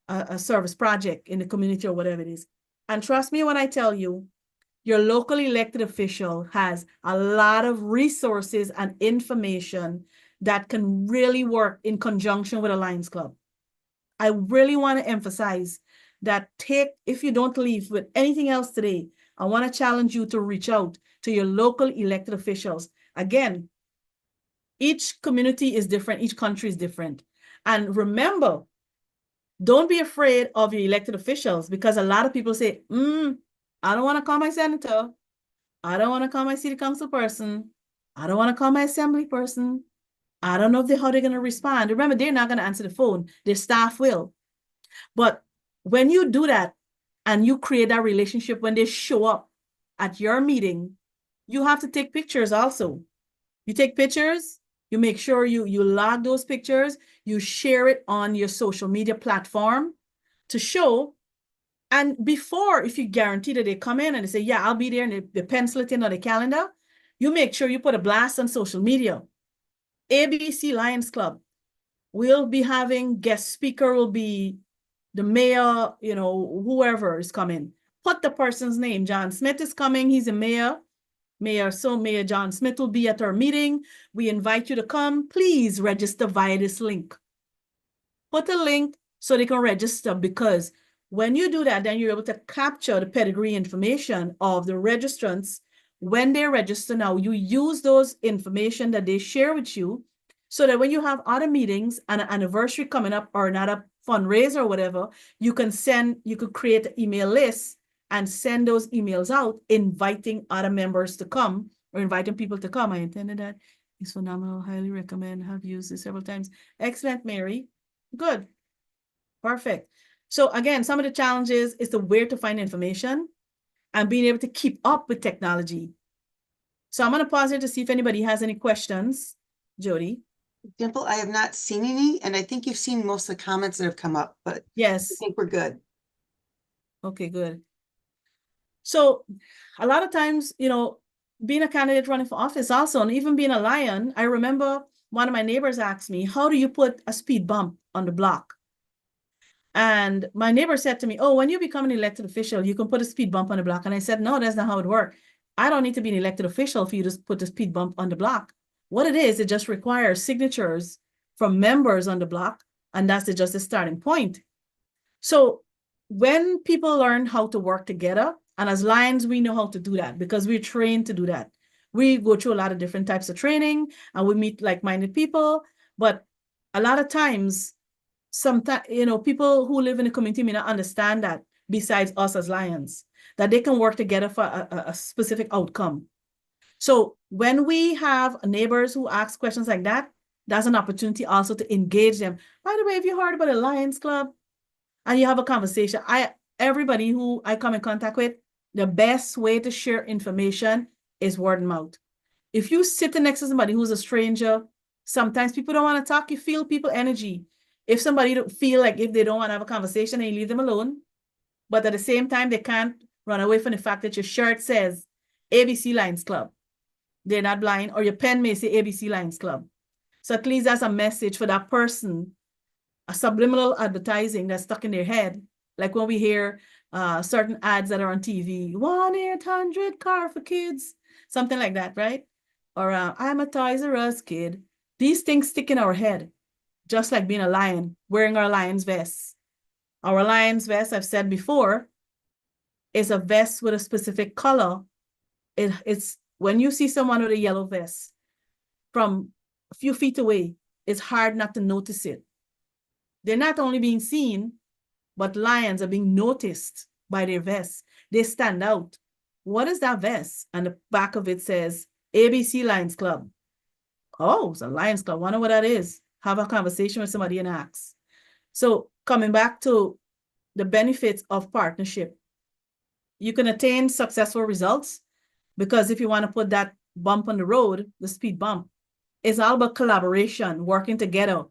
a service project in the community or whatever it is? And trust me when I tell you, your local elected official has a lot of resources and information that can really work in conjunction with a Lions Club. I really want to emphasize that if you don't leave with anything else today, I want to challenge you to reach out to your local elected officials. Again, each community is different, each country is different. And remember, don't be afraid of your elected officials because a lot of people say, I don't want to call my senator. I don't want to call my city council person. I don't want to call my assembly person. I don't know how they're going to respond. Remember, they're not going to answer the phone. Their staff will. But when you do that and you create that relationship, when they show up at your meeting, you have to take pictures also. You take pictures, you make sure you log those pictures, you share it on your social media platform to show. And before, if you guarantee that they come in and they say, yeah, I'll be there, and they pencil it in on the calendar, you make sure you put a blast on social media. ABC Lions Club. We'll be having guest speaker will be the mayor, whoever is coming. Put the person's name. John Smith is coming. He's a mayor. Mayor John Smith will be at our meeting. We invite you to come. Please register via this link. Put a link so they can register, because when you do that, then you're able to capture the pedigree information of the registrants. When they register now, you use those information that they share with you so that when you have other meetings and an anniversary coming up or another fundraiser or whatever, you could create an email list and send those emails out, inviting other members to come or inviting people to come. I intended that. It's phenomenal. Highly recommend. Have used it several times. Excellent, Mary. Good. Perfect. So again, some of the challenges is where to find information and being able to keep up with technology. So I'm going to pause here to see if anybody has any questions. Jody? Dimple, I have not seen any, and I think you've seen most of the comments that have come up, but I Yes. think we're good. Okay, good. So a lot of times, being a candidate running for office also, and even being a Lion, I remember one of my neighbors asked me, how do you put a speed bump on the block? And my neighbor said to me, oh, when you become an elected official, you can put a speed bump on the block. And I said, no, that's not how it works. I don't need to be an elected official for you to put the speed bump on the block. What it is, it just requires signatures from members on the block. And that's just the starting point. So when people learn how to work together, and as Lions, we know how to do that because we're trained to do that. We go through a lot of different types of training and we meet like-minded people. But a lot of times, sometimes, people who live in the community may not understand that besides us as lions, that they can work together for a specific outcome. So when we have neighbors who ask questions like that, that's an opportunity also to engage them. By the way, if you heard about a Lions Club and you have a conversation, everybody who I come in contact with, the best way to share information is word of mouth. If you sit next to somebody who's a stranger, sometimes people don't want to talk. You feel people energy. If somebody don't feel like if they don't want to have a conversation, then you leave them alone. But at the same time, they can't run away from the fact that your shirt says ABC Lions Club. They're not blind, or your pen may say ABC Lions Club. So at least that's a message for that person, a subliminal advertising that's stuck in their head. Like when we hear certain ads that are on TV, 1-800 car for kids, something like that, right? Or I'm a Toys R Us kid. These things stick in our head, just like being a lion, wearing our lion's vest. Our lion's vest, I've said before, is a vest with a specific color. It's when you see someone with a yellow vest from a few feet away, it's hard not to notice it. They're not only being seen, but lions are being noticed by their vests. They stand out. What is that vest? And the back of it says ABC Lions Club. Oh, it's a Lions Club. Wonder what that is. Have a conversation with somebody and ask. So coming back to the benefits of partnership, you can attain successful results because if you want to put that bump on the road, the speed bump, it's all about collaboration, working together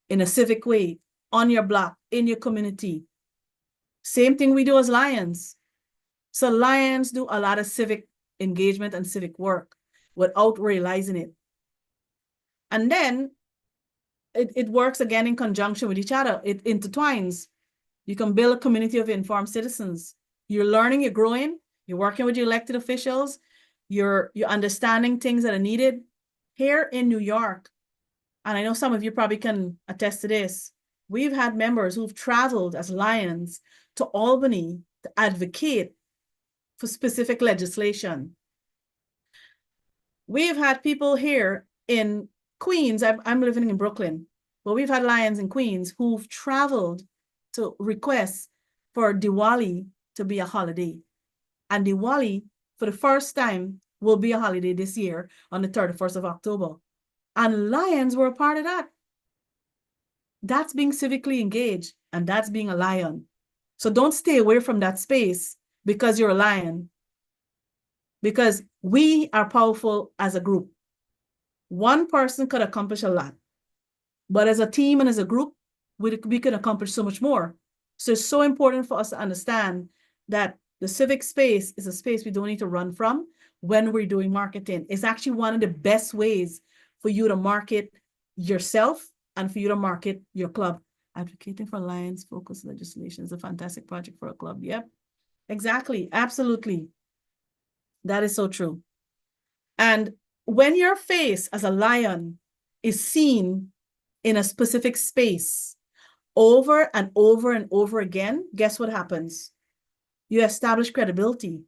in a civic way, on your block, in your community. Same thing we do as Lions. So Lions do a lot of civic engagement and civic work without realizing it. And then it works again in conjunction with each other. It intertwines. You can build a community of informed citizens. You're learning, you're growing, you're working with your elected officials, you're understanding things that are needed. Here in New York, and I know some of you probably can attest to this, we've had members who've traveled as Lions to Albany to advocate for specific legislation. We've had people here in Queens, I'm living in Brooklyn, but we've had Lions in Queens who've traveled to request for Diwali to be a holiday. And Diwali, for the first time, will be a holiday this year on the 31st of October. And Lions were a part of that. That's being civically engaged, and that's being a lion. So don't stay away from that space because you're a lion. Because we are powerful as a group. One person could accomplish a lot. But as a team and as a group, we can accomplish so much more. So it's so important for us to understand that the civic space is a space we don't need to run from when we're doing marketing. It's actually one of the best ways for you to market yourself and for you to market your club. Advocating for Lions focused legislation is a fantastic project for a club. Yep, exactly. Absolutely. That is so true. And when your face as a lion is seen in a specific space over and over and over again, guess what happens? You establish credibility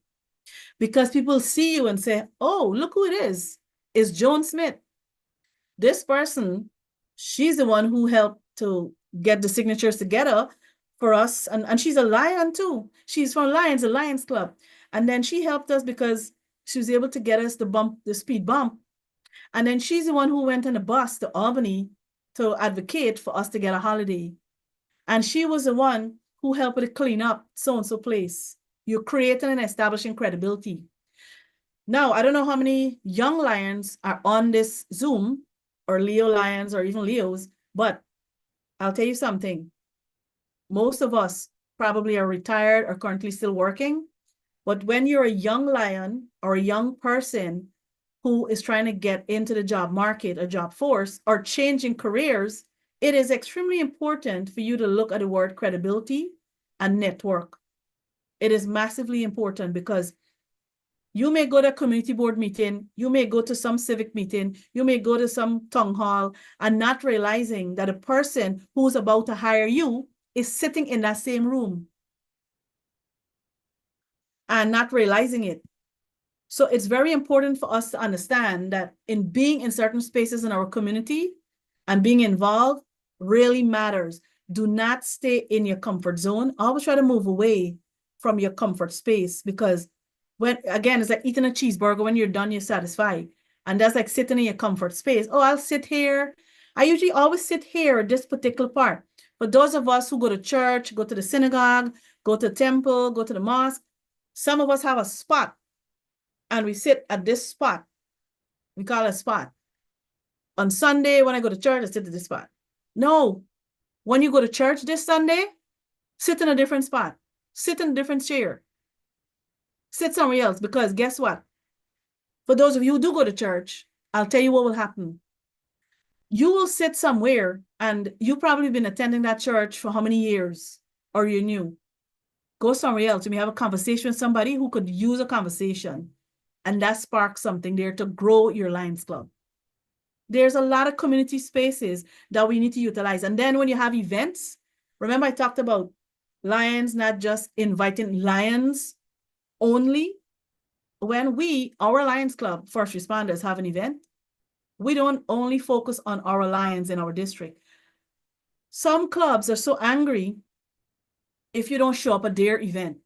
because people see you and say, oh, look who it is. It's Joan Smith. This person, she's the one who helped to get the signatures together for us. And she's a lion too. She's from Lions, the Lions Club. And then she helped us because she was able to get us the speed bump. And then she's the one who went on a bus to Albany to advocate for us to get a holiday. And she was the one who helped to clean up so-and-so place. You're creating and establishing credibility. Now, I don't know how many young lions are on this Zoom, or Leo lions, or even Leos, but I'll tell you something. Most of us probably are retired or currently still working. But when you're a young lion or a young person who is trying to get into the job market or job force or changing careers, it is extremely important for you to look at the word credibility and network. It is massively important because you may go to a community board meeting, you may go to some civic meeting, you may go to some town hall and not realizing that a person who's about to hire you is sitting in that same room and not realizing it. So it's very important for us to understand that in being in certain spaces in our community and being involved really matters. Do not stay in your comfort zone. Always try to move away from your comfort space, because when, again, it's like eating a cheeseburger. When you're done, you're satisfied. And that's like sitting in your comfort space. Oh, I'll sit here. I usually always sit here at this particular part. For those of us who go to church, go to the synagogue, go to the temple, go to the mosque, some of us have a spot and we sit at this spot. We call it a spot. On Sunday, when I go to church, I sit at this spot. No, when you go to church this Sunday, sit in a different spot. Sit in a different chair. Sit somewhere else, because guess what? For those of you who do go to church, I'll tell you what will happen. You will sit somewhere and you've probably been attending that church for how many years, or you're new. Go somewhere else. You may have a conversation with somebody who could use a conversation, and that sparks something there to grow your Lions Club. There's a lot of community spaces that we need to utilize. And then when you have events, remember I talked about Lions, not just inviting Lions only. When our Lions Club first responders have an event, we don't only focus on our Lions in our district. Some clubs are so angry if you don't show up at their event,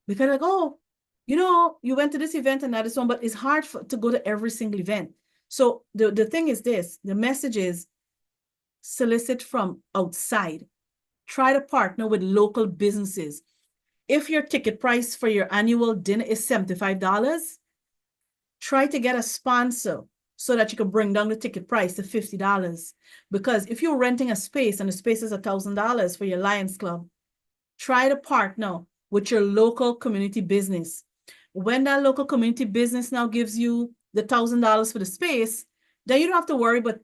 because like, oh, you went to this event and not this one, but it's hard to go to every single event. So the thing is this, the message is solicit from outside. Try to partner with local businesses. If your ticket price for your annual dinner is $75, try to get a sponsor so that you can bring down the ticket price to $50. Because if you're renting a space and the space is $1,000 for your Lions Club, try to partner with your local community business. When that local community business now gives you the $1,000 for the space, then you don't have to worry about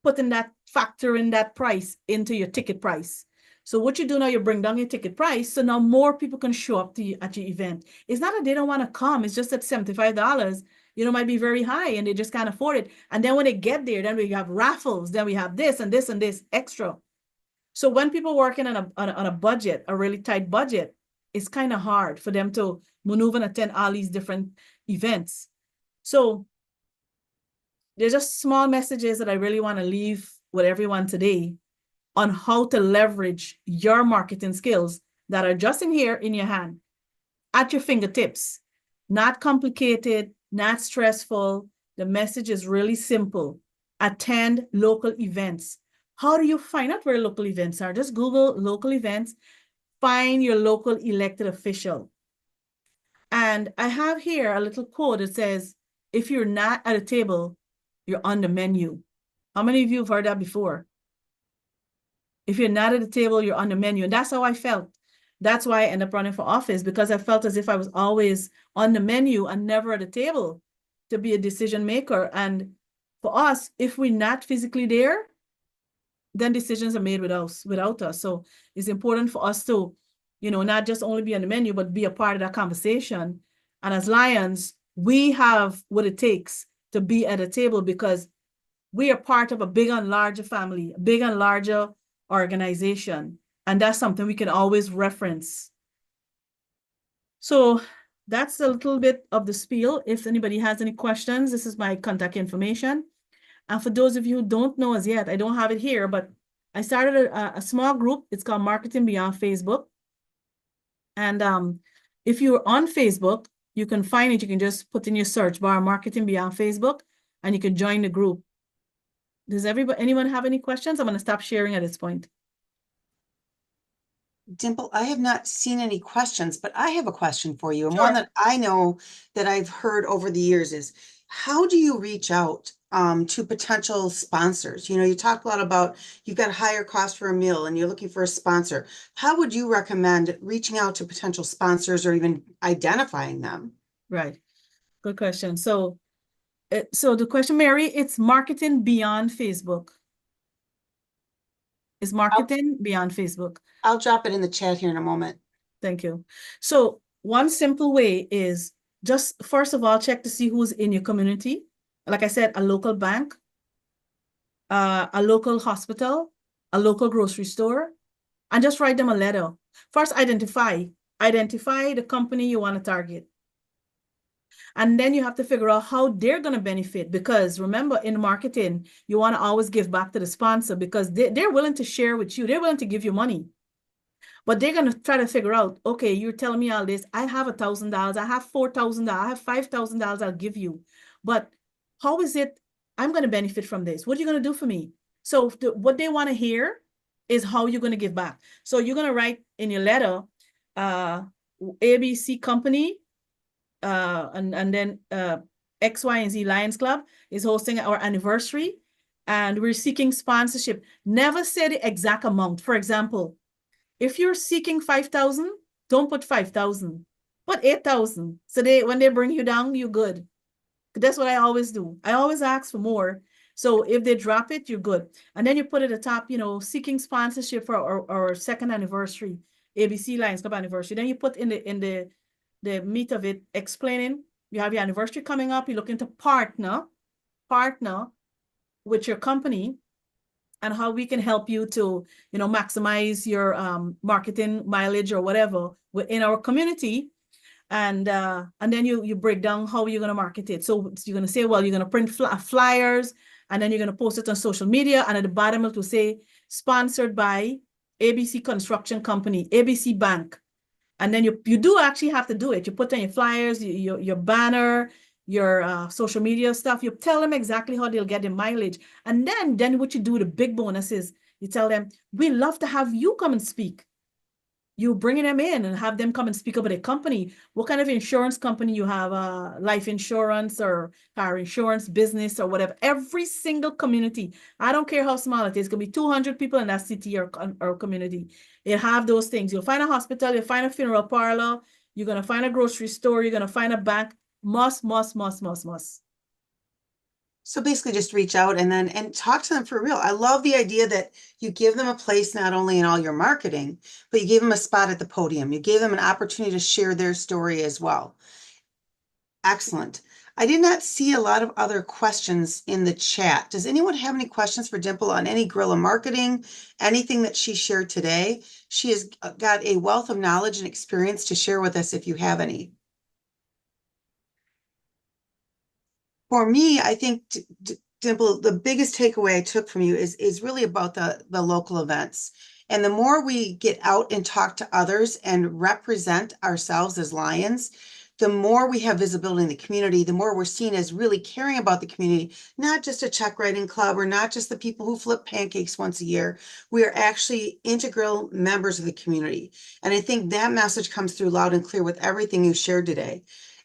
putting that factor in that price into your ticket price. So what you do now, you bring down your ticket price, so now more people can show up to you at your event. It's not that they don't want to come, it's just that $75, might be very high and they just can't afford it. And then when they get there, then we have raffles, then we have this and this and this extra. So when people working on a budget, a really tight budget, it's kind of hard for them to maneuver and attend all these different events. So there's just small messages that I really want to leave with everyone today on how to leverage your marketing skills that are just in here in your hand, at your fingertips, not complicated, not stressful. The message is really simple. Attend local events. How do you find out where local events are? Just Google local events, find your local elected official. And I have here a little quote that says, if you're not at a table, you're on the menu. How many of you have heard that before? If you're not at the table, you're on the menu. And that's how I felt. That's why I ended up running for office, because I felt as if I was always on the menu and never at the table to be a decision maker. And for us, if we're not physically there, then decisions are made without us. So it's important for us to, not just only be on the menu, but be a part of that conversation. And as Lions, we have what it takes to be at a table, because we are part of a big and larger family, a big and larger organization. And that's something we can always reference. So that's a little bit of the spiel. If anybody has any questions, this is my contact information. And for those of you who don't know us yet, I don't have it here, but I started a small group. It's called Marketing Beyond Facebook. And if you're on Facebook, you can find it. You can just put in your search bar, Marketing Beyond Facebook, and you can join the group. Does anyone have any questions? I'm going to stop sharing at this point. Dimple, I have not seen any questions, but I have a question for you. And Sure. one that I know that I've heard over the years is, how do you reach out to potential sponsors? You talk a lot about you've got a higher cost for a meal and you're looking for a sponsor. How would you recommend reaching out to potential sponsors or even identifying them? Right. Good question. So the question, Mary, it's marketing beyond Facebook. It's marketing beyond Facebook. I'll drop it in the chat here in a moment. Thank you. So one simple way is just, first of all, check to see who's in your community. Like I said, a local bank, a local hospital, a local grocery store, and just write them a letter. First, identify the company you want to target. And then you have to figure out how they're going to benefit, because remember, in marketing, you want to always give back to the sponsor, because they're willing to share with you. They're willing to give you money. But they're going to try to figure out, okay, you're telling me all this. I have $1,000. I have $4,000. I have $5,000 I'll give you. But how is it I'm going to benefit from this? What are you going to do for me? So what they want to hear is how you're going to give back. So you're going to write in your letter, ABC company, and then X, Y, and Z Lions Club is hosting our anniversary, and we're seeking sponsorship. Never say the exact amount. For example, if you're seeking 5,000, don't put 5,000, put 8,000. So when they bring you down, you're good. That's what I always do. I always ask for more. So if they drop it, you're good. And then you put at the top, seeking sponsorship for our second anniversary, ABC Lions Club anniversary. Then you put in the meat of it, explaining you have your anniversary coming up. You're looking to partner with your company, and how we can help you to, maximize your marketing mileage or whatever within our community. And then you break down how you're going to market it. So you're going to say, well, you're going to print flyers, and then you're going to post it on social media. And at the bottom, it will say sponsored by ABC Construction Company, ABC Bank. And then you do actually have to do it. You put on your flyers, your banner, your social media stuff. You tell them exactly how they'll get the mileage. And then what you do, the big bonus is you tell them, we love to have you come and speak. You bringing them in and have them come and speak about a company. What kind of insurance company you have? Life insurance or car insurance business or whatever. Every single community, I don't care how small it is, going to be 200 people in that city or community. It have those things. You'll find a hospital, you'll find a funeral parlor, you're going to find a grocery store, you're going to find a bank. Must. So basically just reach out and talk to them for real. I love the idea that you give them a place not only in all your marketing, but you gave them a spot at the podium. You gave them an opportunity to share their story as well. Excellent. I did not see a lot of other questions in the chat. Does anyone have any questions for Dimple on any guerrilla marketing, anything that she shared today? She has got a wealth of knowledge and experience to share with us if you have any. For me, I think, Dimple, the biggest takeaway I took from you is really about the local events. And the more we get out and talk to others and represent ourselves as Lions, the more we have visibility in the community, the more we're seen as really caring about the community, not just a check writing club or not just the people who flip pancakes once a year. We are actually integral members of the community. And I think that message comes through loud and clear with everything you shared today.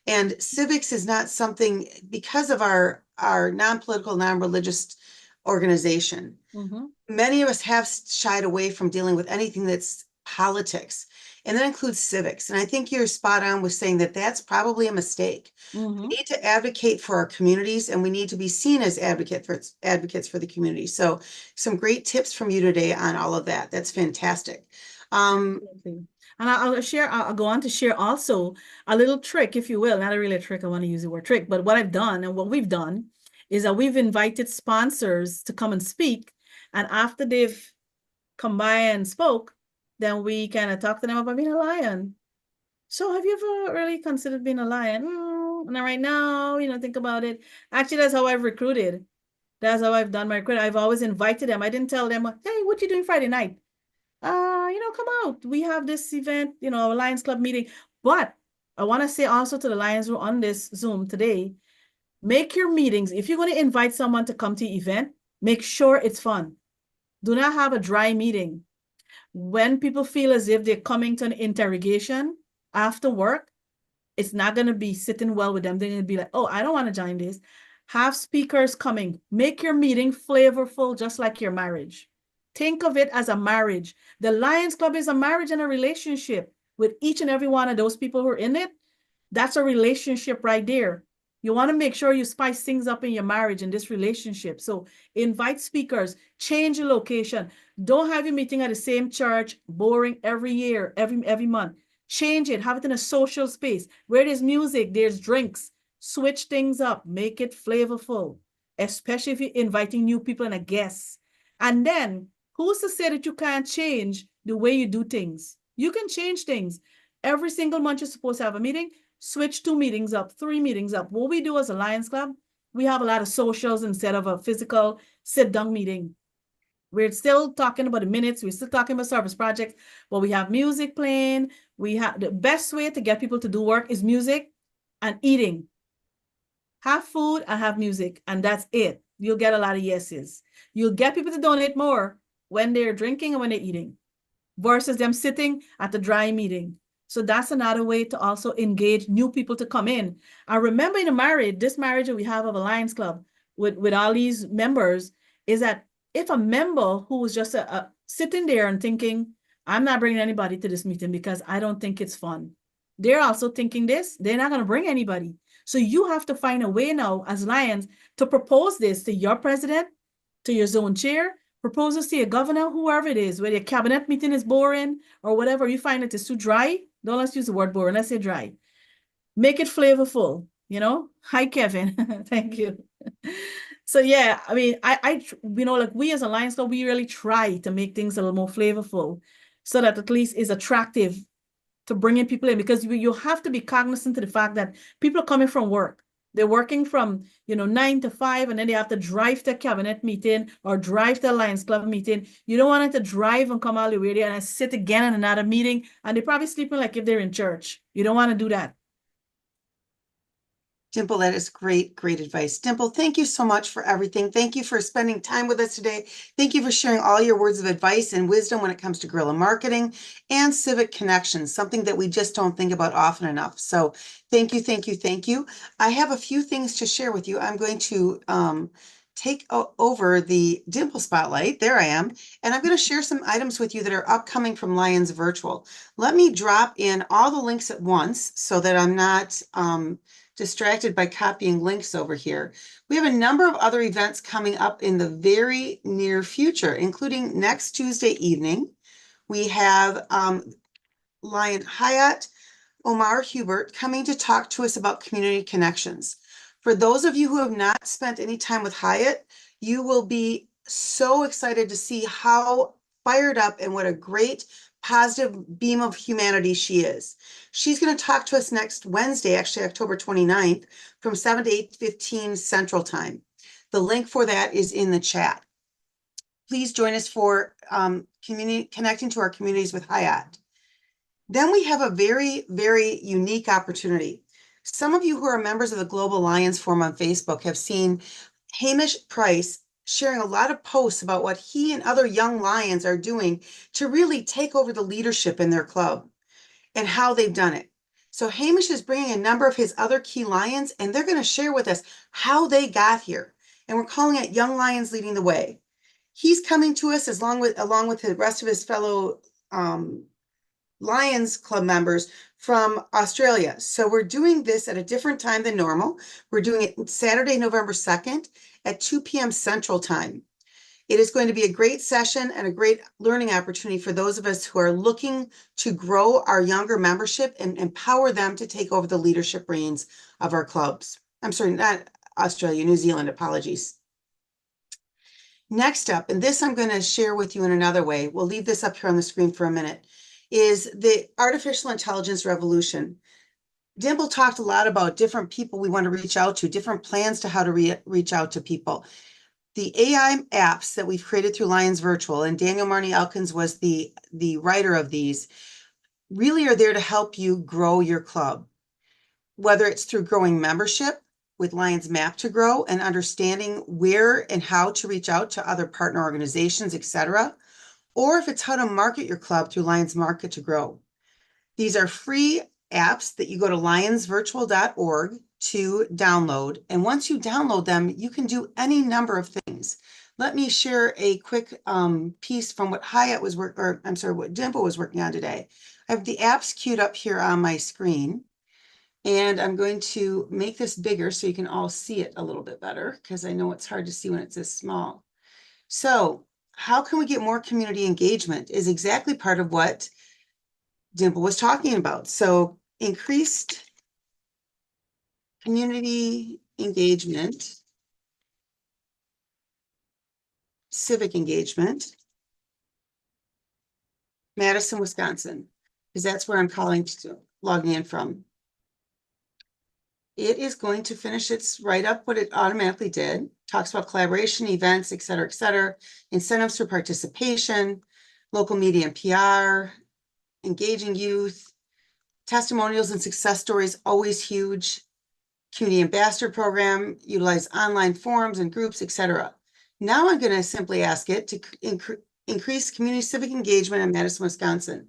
And civics is not something, because of our non-political, non-religious organization. Mm-hmm. Many of us have shied away from dealing with anything that's politics, and that includes civics. And I think you're spot on with saying that that's probably a mistake. Mm-hmm. We need to advocate for our communities, and we need to be seen as advocates for the community. So some great tips from you today on all of that. That's fantastic. And I'll go on to share also a little trick, if you will, not a really trick, I want to use the word trick, but what I've done and what we've done is that we've invited sponsors to come and speak. And after they've come by and spoke, then we kind of talk to them about being a lion. So have you ever really considered being a lion? And right now, think about it. Actually, that's how I've recruited. That's how I've done my recruiting. I've always invited them. I didn't tell them, hey, what you doing Friday night? Come out. We have this event, a Lions Club meeting. But I want to say also to the Lions who are on this Zoom today, make your meetings. If you're going to invite someone to come to the event, make sure it's fun. Do not have a dry meeting. When people feel as if they're coming to an interrogation after work, it's not going to be sitting well with them. They're going to be like, oh, I don't want to join this. Have speakers coming. Make your meeting flavorful, just like your marriage. Think of it as a marriage. The Lions Club is a marriage and a relationship with each and every one of those people who are in it. That's a relationship right there. You want to make sure you spice things up in your marriage and this relationship. So invite speakers, change your location. Don't have your meeting at the same church, boring every year, every month. Change it. Have it in a social space where there's music, there's drinks. Switch things up. Make it flavorful, especially if you're inviting new people and a guest. And then who's to say that you can't change the way you do things? You can change things. Every single month you're supposed to have a meeting. Switch 2 meetings up, 3 meetings up. What we do as a Lions Club, we have a lot of socials instead of a physical sit-down meeting. We're still talking about the minutes. We're still talking about service projects, but we have music playing. We have the best way to get people to do work is music and eating. Have food and have music, and that's it. You'll get a lot of yeses. You'll get people to donate more when they're drinking and when they're eating versus them sitting at the dry meeting. So that's another way to also engage new people to come in. I remember in a marriage, this marriage that we have of a Lions Club with all these members is that if a member who was just sitting there and thinking, I'm not bringing anybody to this meeting because I don't think it's fun. They're also thinking this, they're not going to bring anybody. So you have to find a way now as Lions to propose this to your president, to your zone chair, proposes to your governor, whoever it is, whether your cabinet meeting is boring or whatever, you find it is too dry. Don't let's use the word boring, let's say dry. Make it flavorful, you know? Hi, Kevin. Thank you. So yeah, I mean, like we as a Lions Club, we really try to make things a little more flavorful so that at least is attractive to bringing people in, because you have to be cognizant of the fact that people are coming from work. They're working from, 9 to 5, and then they have to drive to a cabinet meeting or drive to a Lions Club meeting. You don't want them to drive and come all the way there and sit again in another meeting, and they're probably sleeping like if they're in church. You don't want to do that. Dimple, that is great, great advice. Dimple, thank you so much for everything. Thank you for spending time with us today. Thank you for sharing all your words of advice and wisdom when it comes to guerrilla marketing and civic connections, something that we just don't think about often enough. So thank you, thank you, thank you. I have a few things to share with you. I'm going to take over the Dimple spotlight. There I am. And I'm going to share some items with you that are upcoming from Lions Virtual. Let me drop in all the links at once so that I'm not distracted by copying links over here. We have a number of other events coming up in the very near future, including next Tuesday evening. We have Lion Hayat Omar Hubert coming to talk to us about community connections. For those of you who have not spent any time with Hyatt, you will be so excited to see how fired up and what a great positive beam of humanity she is. She's going to talk to us next Wednesday, actually October 29th, from 7 to 8:15 Central Time. The link for that is in the chat. Please join us for connecting to our communities with Hyatt. Then we have a very, very unique opportunity. Some of you who are members of the Global Lions Forum on Facebook have seen Hamish Price sharing a lot of posts about what he and other young Lions are doing to really take over the leadership in their club and how they've done it. So Hamish is bringing a number of his other key Lions, and they're going to share with us how they got here. And we're calling it Young Lions Leading the Way. He's coming to us along with the rest of his fellow Lions Club members from Australia. So we're doing this at a different time than normal. We're doing it Saturday, November 2nd at 2 p.m. Central Time. It is going to be a great session and a great learning opportunity for those of us who are looking to grow our younger membership and empower them to take over the leadership reins of our clubs. I'm sorry, not Australia, New Zealand, apologies. Next up, and this I'm going to share with you in another way, we'll leave this up here on the screen for a minute, is the artificial intelligence revolution. Dimple talked a lot about different people we want to reach out to, different plans to how to reach out to people. The AI apps that we've created through Lions Virtual, and Daniel Marnie Elkins was the writer of these, really are there to help you grow your club, whether it's through growing membership with Lions Map to Grow and understanding where and how to reach out to other partner organizations, etc., or if it's how to market your club through Lions Market to Grow. These are free apps that you go to lionsvirtual.org to download. And once you download them, you can do any number of things. Let me share a quick piece from what what Dimple was working on today. I have the apps queued up here on my screen. And I'm going to make this bigger so you can all see it a little bit better, because I know it's hard to see when it's this small. So how can we get more community engagement is exactly part of what Dimple was talking about. So increased community engagement, civic engagement, Madison, Wisconsin, because that's where I'm logging in from. It is going to finish its write-up, what it automatically did. talks about collaboration, events, et cetera, incentives for participation, local media and PR, engaging youth, testimonials and success stories, always huge. Community ambassador program, utilize online forums and groups, etc. Now I'm going to simply ask it to increase community civic engagement in Madison, Wisconsin.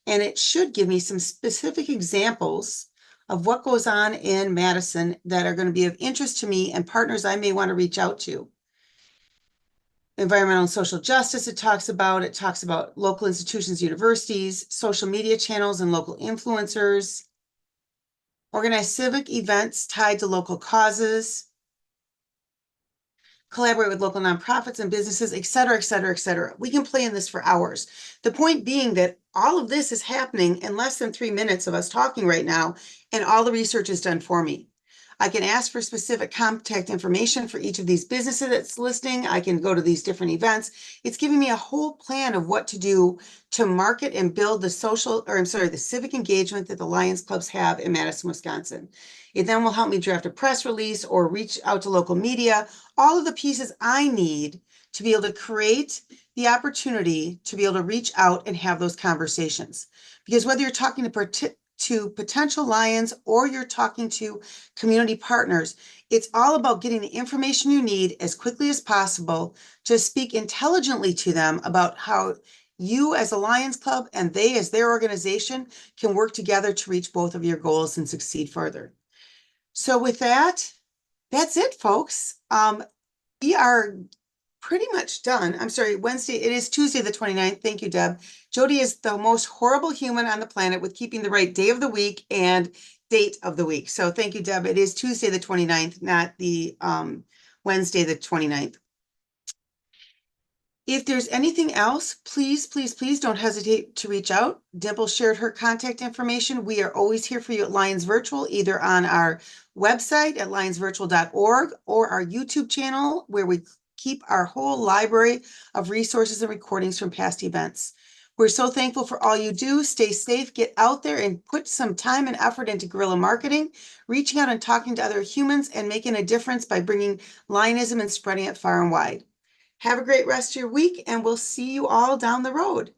And it should give me some specific examples of what goes on in Madison that are going to be of interest to me and partners I may want to reach out to. Environmental and social justice, it talks about local institutions, universities, social media channels and local influencers, organize civic events tied to local causes, collaborate with local nonprofits and businesses, et cetera. We can play in this for hours. The point being that all of this is happening in less than 3 minutes of us talking right now, and all the research is done for me. I can ask for specific contact information for each of these businesses that's listing. I can go to these different events. It's giving me a whole plan of what to do to market and build the the civic engagement that the Lions Clubs have in Madison, Wisconsin. It then will help me draft a press release or reach out to local media, all of the pieces I need to be able to create the opportunity to be able to reach out and have those conversations. Because whether you're talking to potential Lions or you're talking to community partners, it's all about getting the information you need as quickly as possible to speak intelligently to them about how you as a Lions Club and they as their organization can work together to reach both of your goals and succeed further. So with that, that's it, folks. We are pretty much done. I'm sorry, Wednesday, it is Tuesday the 29th. Thank you, Deb. Jody is the most horrible human on the planet with keeping the right day of the week and date of the week. So thank you, Deb. It is Tuesday the 29th, not the Wednesday the 29th. If there's anything else, please don't hesitate to reach out. Dimple shared her contact information. We are always here for you at Lions Virtual, either on our website at lionsvirtual.org or our YouTube channel, where we keep our whole library of resources and recordings from past events. We're so thankful for all you do. Stay safe, get out there and put some time and effort into guerrilla marketing, reaching out and talking to other humans and making a difference by bringing Lionism and spreading it far and wide. Have a great rest of your week, and we'll see you all down the road.